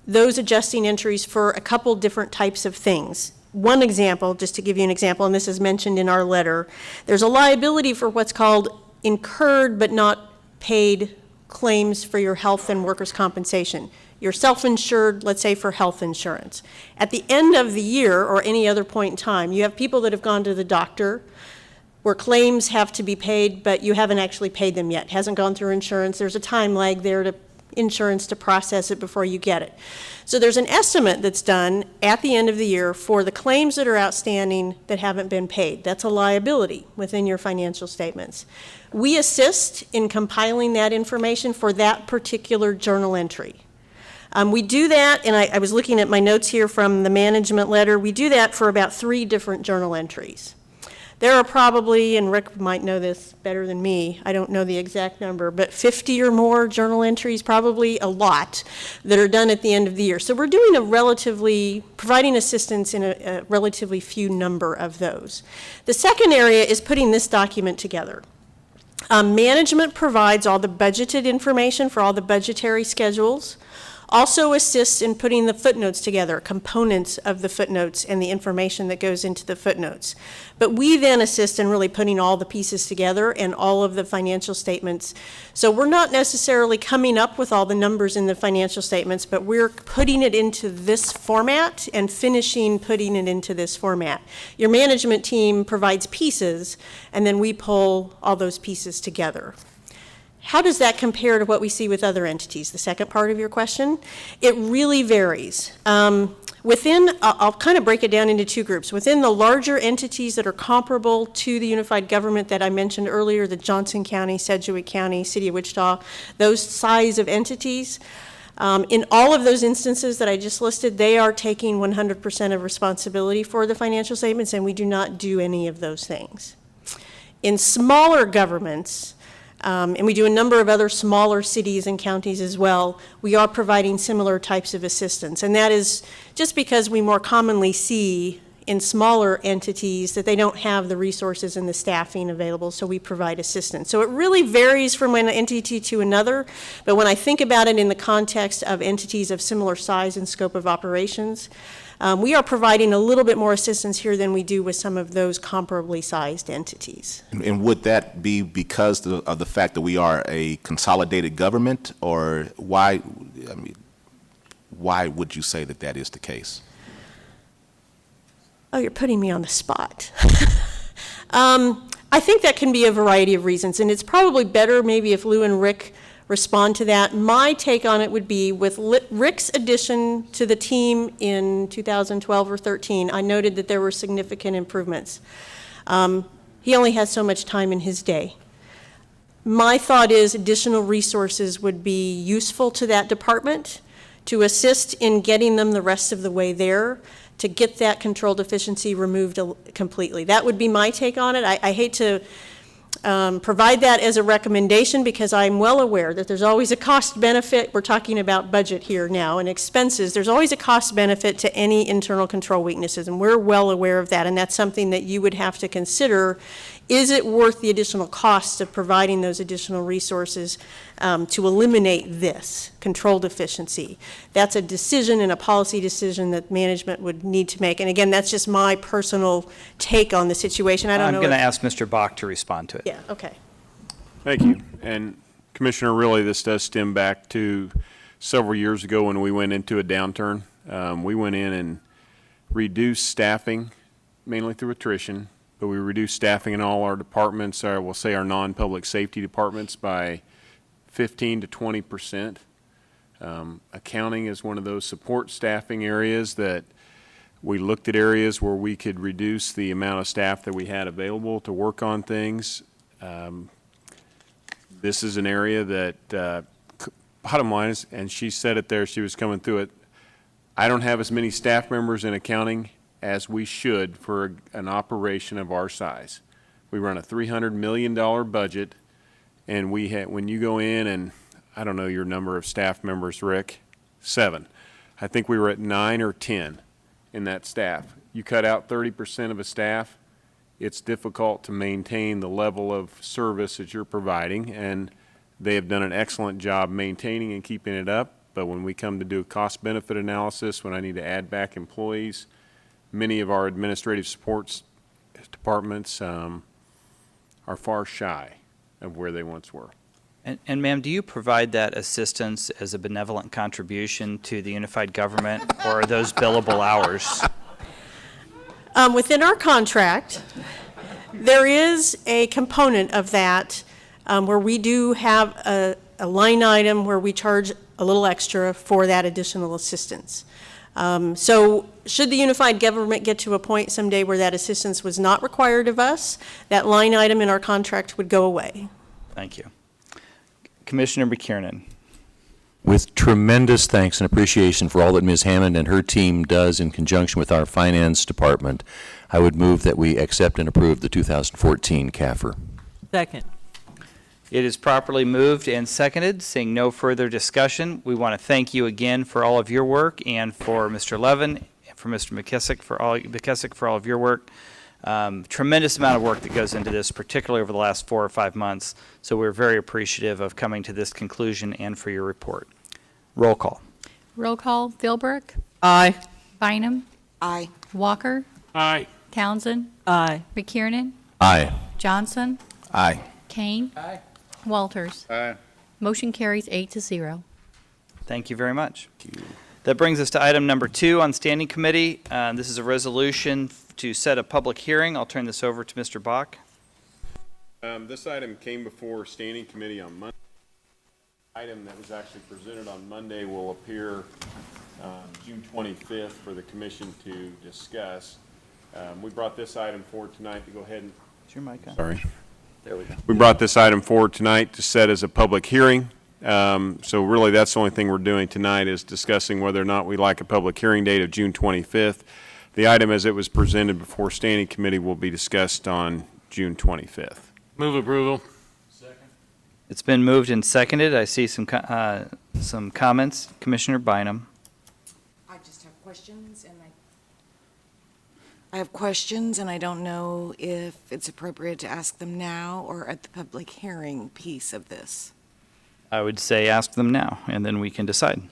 those adjusting entries for a couple different types of things. One example, just to give you an example, and this is mentioned in our letter, there's a liability for what's called incurred but not paid claims for your health and workers' compensation. You're self-insured, let's say, for health insurance. At the end of the year or any other point in time, you have people that have gone to the doctor where claims have to be paid, but you haven't actually paid them yet. It hasn't gone through insurance. There's a time lag there to insurance to process it before you get it. So there's an estimate that's done at the end of the year for the claims that are outstanding that haven't been paid. That's a liability within your financial statements. We assist in compiling that information for that particular journal entry. We do that, and I was looking at my notes here from the management letter, we do that for about 3 different journal entries. There are probably, and Rick might know this better than me, I don't know the exact number, but 50 or more journal entries, probably a lot, that are done at the end of the year. So we're doing providing assistance in a relatively few number of those. The second area is putting this document together. Management provides all the budgeted information for all the budgetary schedules, also assists in putting the footnotes together, components of the footnotes and the information that goes into the footnotes. But we then assist in really putting all the pieces together and all of the financial statements. So we're not necessarily coming up with all the numbers in the financial statements, but we're putting it into this format and finishing putting it into this format. Your management team provides pieces, and then we pull all those pieces together. How does that compare to what we see with other entities? The second part of your question? It really varies. I'll kind of break it down into 2 groups. Within the larger entities that are comparable to the unified government that I mentioned earlier, the Johnson County, Sedgwick County, City of Wichita, those size of entities, in all of those instances that I just listed, they are taking 100% of responsibility for the financial statements, and we do not do any of those things. In smaller governments, and we do a number of other smaller cities and counties as well, we are providing similar types of assistance. And that is just because we more commonly see in smaller entities that they don't have the resources and the staffing available, so we provide assistance. So it really varies from one entity to another, but when I think about it in the context of entities of similar size and scope of operations, we are providing a little bit more assistance here than we do with some of those comparably sized entities. And would that be because of the fact that we are a consolidated government, or why would you say that is the case? Oh, you're putting me on the spot. I think that can be a variety of reasons, and it's probably better maybe if Lou and Rick respond to that. My take on it would be with Rick's addition to the team in 2012 or 13, I noted that there were significant improvements. He only has so much time in his day. My thought is additional resources would be useful to that department to assist in getting them the rest of the way there, to get that control deficiency removed completely. That would be my take on it. I hate to provide that as a recommendation because I'm well aware that there's always a cost benefit. We're talking about budget here now and expenses. There's always a cost benefit to any internal control weaknesses, and we're well aware of that, and that's something that you would have to consider. Is it worth the additional costs of providing those additional resources to eliminate this control deficiency? That's a decision and a policy decision that management would need to make. And again, that's just my personal take on the situation. I'm going to ask Mr. Bach to respond to it. Yeah, okay. Thank you. And Commissioner, really this does stem back to several years ago when we went into a downturn. We went in and reduced staffing, mainly through attrition, but we reduced staffing in all our departments, or we'll say our non-public safety departments, by 15 to 20%. Accounting is one of those support staffing areas that we looked at areas where we could reduce the amount of staff that we had available to work on things. This is an area that, bottom line is, and she said it there, she was coming through it, I don't have as many staff members in accounting as we should for an operation of our size. We run a $300 million budget, and when you go in, and I don't know your number of staff members, Rick, 7. I think we were at 9 or 10 in that staff. You cut out 30% of a staff, it's difficult to maintain the level of service that you're providing, and they have done an excellent job maintaining and keeping it up. But when we come to do a cost-benefit analysis, when I need to add back employees, many of our administrative supports departments are far shy of where they once were. And ma'am, do you provide that assistance as a benevolent contribution to the unified government, or are those billable hours? Within our contract, there is a component of that where we do have a line item where we charge a little extra for that additional assistance. So should the unified government get to a point someday where that assistance was not required of us, that line item in our contract would go away. Thank you. Commissioner McKiernan. With tremendous thanks and appreciation for all that Ms. Hammond and her team does in conjunction with our finance department, I would move that we accept and approve the 2014 CAFR. Second. It is properly moved and seconded. Seeing no further discussion, we want to thank you again for all of your work, and for Mr. Levin and for Mr. McKissick for all of your work. Tremendous amount of work that goes into this, particularly over the last 4 or 5 months. So we're very appreciative of coming to this conclusion and for your report. Roll call. Roll call, Philbrook, Aye. Bynum, Aye. Walker, Aye. Townsend, Aye. McKiernan, Aye. Johnson, Aye. Kane, Walters. Aye. Motion carries 8-0. Thank you very much. That brings us to item number 2 on standing committee. This is a resolution to set a public hearing. I'll turn this over to Mr. Bach. This item came before standing committee on Monday. Item that was actually presented on Monday will appear June 25th for the commission to discuss. We brought this item forward tonight to go ahead and... Is your mic on? Sorry. There we go. We brought this item forward tonight to set as a public hearing. So really, that's the only thing we're doing tonight is discussing whether or not we like a public hearing date of June 25th. The item as it was presented before standing committee will be discussed on June 25th. Move approval. It's been moved and seconded. I see some comments. Commissioner Bynum. I just have questions, and I have questions, and I don't know if it's appropriate to ask them now or at the public hearing piece of this. I would say ask them now, and then we can decide.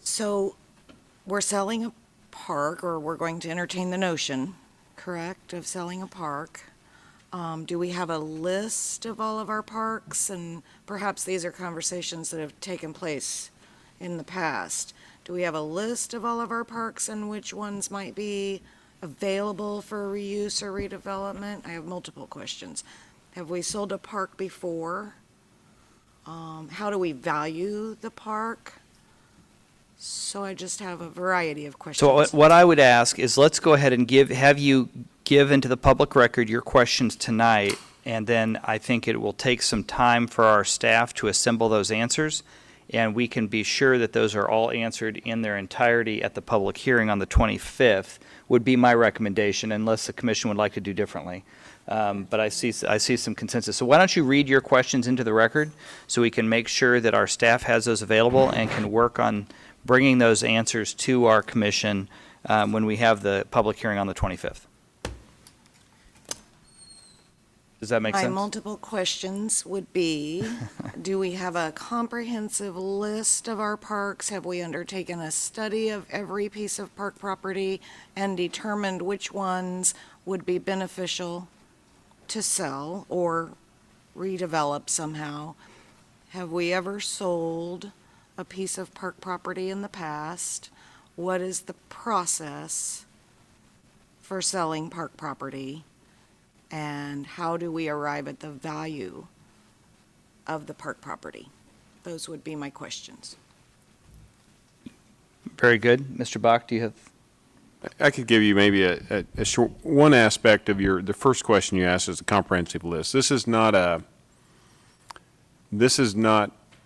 So we're selling a park, or we're going to entertain the notion, correct, of selling a park. Do we have a list of all of our parks? And perhaps these are conversations that have taken place in the past. Do we have a list of all of our parks and which ones might be available for reuse or redevelopment? I have multiple questions. Have we sold a park before? How do we value the park? So I just have a variety of questions. So what I would ask is, let's go ahead and have you give into the public record your questions tonight, and then I think it will take some time for our staff to assemble those answers, and we can be sure that those are all answered in their entirety at the public hearing on the 25th, would be my recommendation, unless the commission would like to do differently. But I see some consensus. So why don't you read your questions into the record so we can make sure that our staff has those available and can work on bringing those answers to our commission when we have the public hearing on the 25th. Does that make sense? My multiple questions would be, do we have a comprehensive list of our parks? Have we undertaken a study of every piece of park property and determined which ones would be beneficial to sell or redevelop somehow? Have we ever sold a piece of park property in the past? What is the process for selling park property? And how do we arrive at the value of the park property? Those would be my questions. Very good. Mr. Bach, do you have? I could give you maybe a short, one aspect of the first question you asked is a comprehensive list. This is not a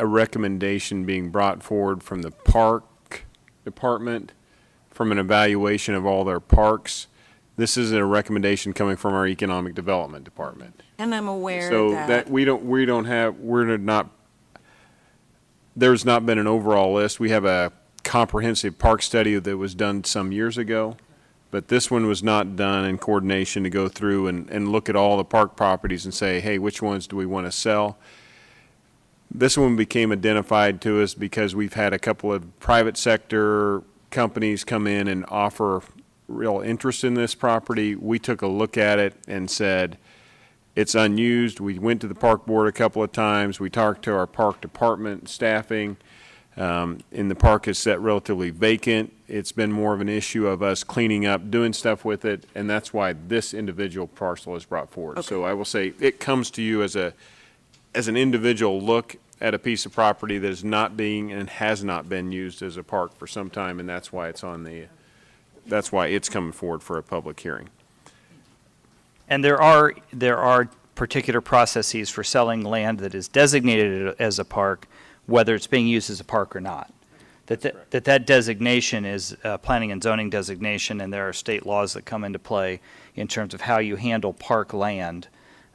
recommendation being brought forward from the park department from an evaluation of all their parks. This is a recommendation coming from our economic development department. And I'm aware So that we're not there's not been an overall list. We have a comprehensive park study that was done some years ago, but this one was not done in coordination to go through and look at all the park properties and say, hey, which ones do we want to sell? This one became identified to us because we've had a couple of private sector companies come in and offer real interest in this property. We took a look at it and said, it's unused. We went to the park board a couple of times. We talked to our park department staffing. And the park is set relatively vacant. It's been more of an issue of us cleaning up, doing stuff with it, and that's why this individual parcel is brought forward. Okay. So I will say, it comes to you as an individual look at a piece of property that is not being and has not been used as a park for some time, and that's why that's why it's coming forward for a public hearing. And there are particular processes for selling land that is designated as a park, whether it's being used as a park or not. That designation is a planning and zoning designation, and there are state laws that come into play in terms of how you handle park land,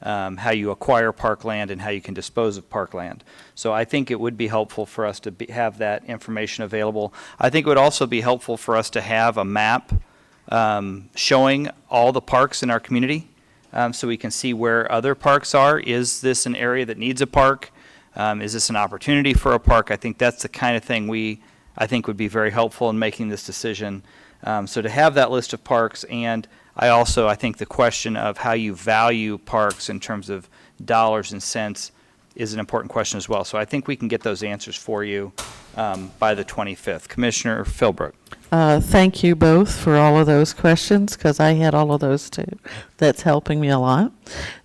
how you acquire park land, and how you can dispose of park land. So I think it would be helpful for us to have that information available. I think it would also be helpful for us to have a map showing all the parks in our community, so we can see where other parks are. Is this an area that needs a park? Is this an opportunity for a park? I think that's the kind of thing I think would be very helpful in making this decision. So to have that list of parks, and I think the question of how you value parks in terms of dollars and cents is an important question as well. So I think we can get those answers for you by the 25th. Commissioner Philbrook. Thank you both for all of those questions, because I had all of those too. That's helping me a lot.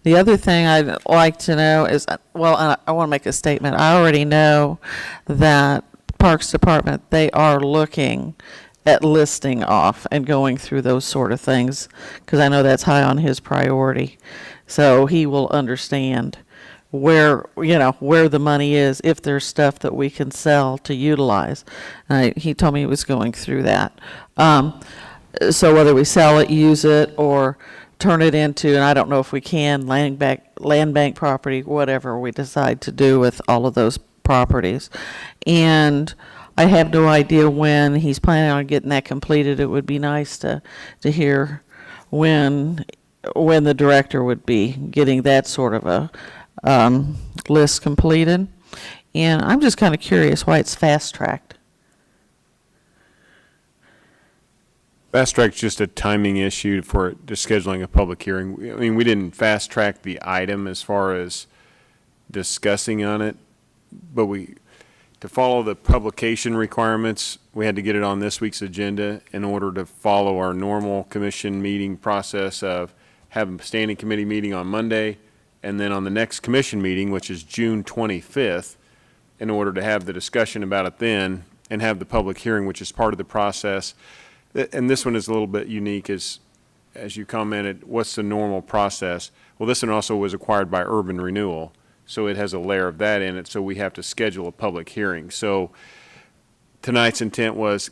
The other thing I'd like to know is, well, I want to make a statement. I already know that Parks Department, they are looking at listing off and going through those sort of things, because I know that's high on his priority. So he will understand where the money is, if there's stuff that we can sell to utilize. He told me he was going through that. So whether we sell it, use it, or turn it into, and I don't know if we can, land bank property, whatever we decide to do with all of those properties. And I have no idea when he's planning on getting that completed. It would be nice to hear when the director would be getting that sort of a list completed. And I'm just kind of curious why it's fast-tracked. Fast-track's just a timing issue for just scheduling a public hearing. I mean, we didn't fast-track the item as far as discussing on it, but to follow the publication requirements, we had to get it on this week's agenda in order to follow our normal commission meeting process of having a standing committee meeting on Monday, and then on the next commission meeting, which is June 25th, in order to have the discussion about it then and have the public hearing, which is part of the process. And this one is a little bit unique, as you commented, what's the normal process? Well, this one also was acquired by Urban Renewal, so it has a layer of that in it, so we have to schedule a public hearing. So tonight's intent was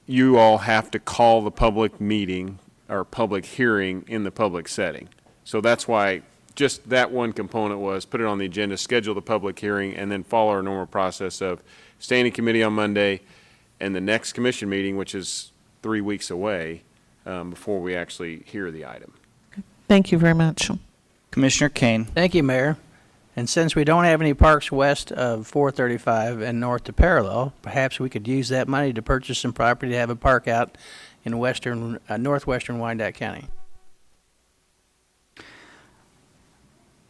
you all have to call the public meeting or public hearing in the public setting. So that's why just that one component was put it on the agenda, schedule the public hearing, and then follow our normal process of standing committee on Monday and the next commission meeting, which is 3 weeks away, before we actually hear the item. Thank you very much. Commissioner Kane. Thank you, Mayor. And since we don't have any parks west of 435 and north to Parallel, perhaps we could use that money to purchase some property to have a park out in northwestern Wyandotte County.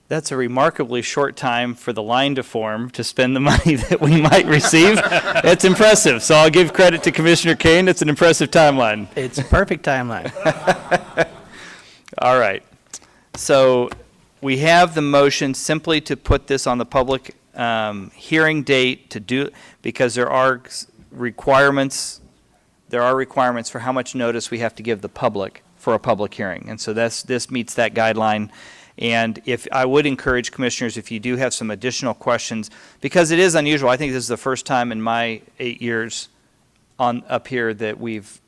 That's a remarkably short time for the line to form to spend the money that we might receive. It's impressive. So I'll give credit to Commissioner Kane. It's an impressive timeline. It's a perfect timeline. All right. So we have the motion simply to put this on the public hearing date to do, because there are requirements for how much notice we have to give the public for a public hearing. And so this meets that guideline. And if I would encourage commissioners, if you do have some additional questions, because it is unusual. I think this is the first time in my 8 years up here that we've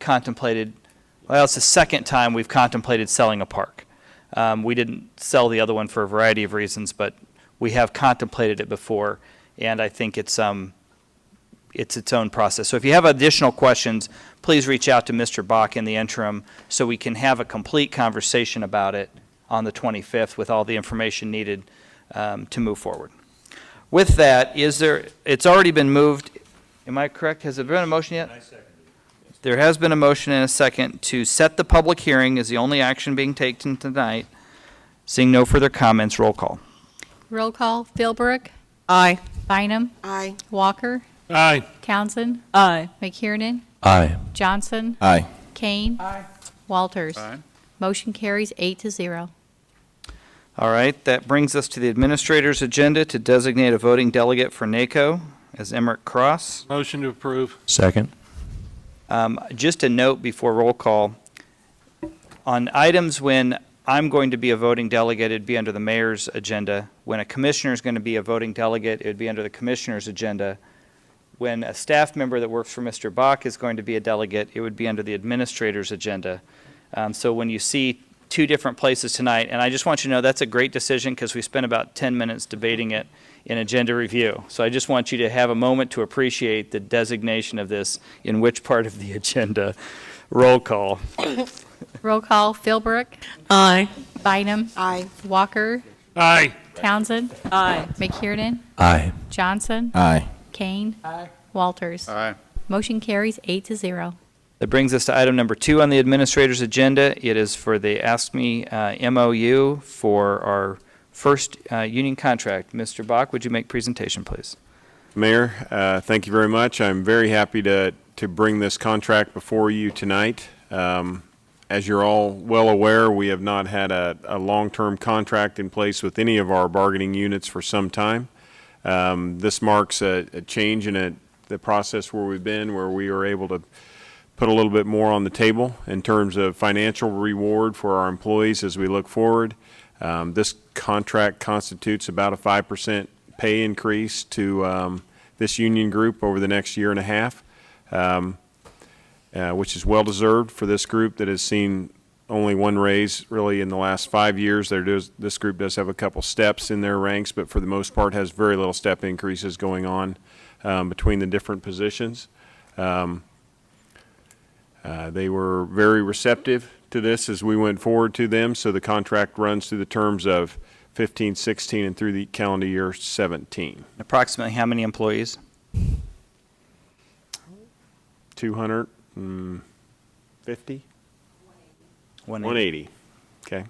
contemplated, well, it's the second time we've contemplated selling a park. We didn't sell the other one for a variety of reasons, but we have contemplated it before. and I think it's its own process. So if you have additional questions, please reach out to Mr. Bach in the interim so we can have a complete conversation about it on the 25th with all the information needed to move forward. With that, it's already been moved, am I correct? Has there been a motion yet? I seconded it. There has been a motion and a second to set the public hearing as the only action being taken tonight. Seeing no further comments, roll call. Roll call, Philbrook, Aye. Bynum, Aye. Walker, Aye. Townsend, Aye. McKiernan, Aye. Johnson, Aye. Kane, Walters. Aye. Motion carries 8-0. All right, that brings us to the administrator's agenda to designate a voting delegate for NACO as Emmerich Cross. Motion to approve. Second. Just a note before roll call, on items when I'm going to be a voting delegate, it'd be under the mayor's agenda. When a commissioner is going to be a voting delegate, it would be under the commissioner's agenda. When a staff member that works for Mr. Bach is going to be a delegate, it would be under the administrator's agenda. So when you see two different places tonight, and I just want you to know that's a great decision because we spent about 10 minutes debating it in agenda review. So I just want you to have a moment to appreciate the designation of this in which part of the agenda. Roll call. Roll call, Philbrook, Aye. Bynum, Aye. Walker, Aye. Townsend, Aye. McKiernan, Aye. Johnson, Aye. Kane, Walters. Aye. Motion carries 8-0. That brings us to item number 2 on the administrator's agenda. It is for the ASME MOU for our first union contract. Mr. Bach, would you make presentation, please? Mayor, thank you very much. I'm very happy to bring this contract before you tonight. As you're all well aware, we have not had a long-term contract in place with any of our bargaining units for some time. This marks a change in the process where we've been, where we are able to put a little bit more on the table in terms of financial reward for our employees as we look forward. This contract constitutes about a 5% pay increase to this union group over the next year and a half, which is well-deserved for this group that has seen only one raise really in the last 5 years. This group does have a couple steps in their ranks, but for the most part has very little step increases going on between the different positions. They were very receptive to this as we went forward to them, so the contract runs through the terms of 15, 16, and through the calendar year 17. Approximately how many employees? 250? 180. Okay.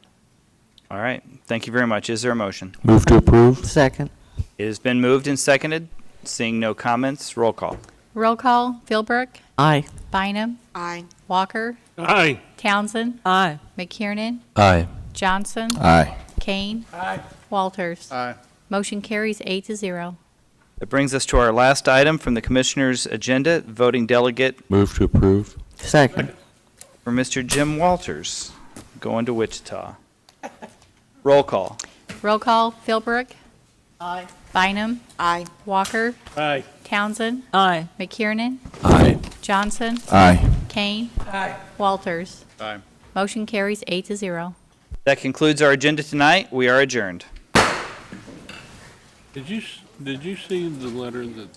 All right. Thank you very much. Is there a motion? Move to approve. Second. It has been moved and seconded. Seeing no comments, roll call. Roll call, Philbrook, Aye. Bynum, Aye. Walker, Aye. Townsend, Aye. McKiernan, Aye. Johnson, Aye. Kane, Walters. Aye. Motion carries 8-0. That brings us to our last item from the Commissioner's agenda, voting delegate Move to approve. Second. for Mr. Jim Walters, going to Wichita. Roll call. Roll call, Philbrook. Aye. Bynum, Aye. Walker, Aye. Townsend, Aye. McKiernan, Aye. Johnson, Aye. Kane, Walters. Aye. Motion carries 8-0. That concludes our agenda tonight. We are adjourned. Did you see the letter that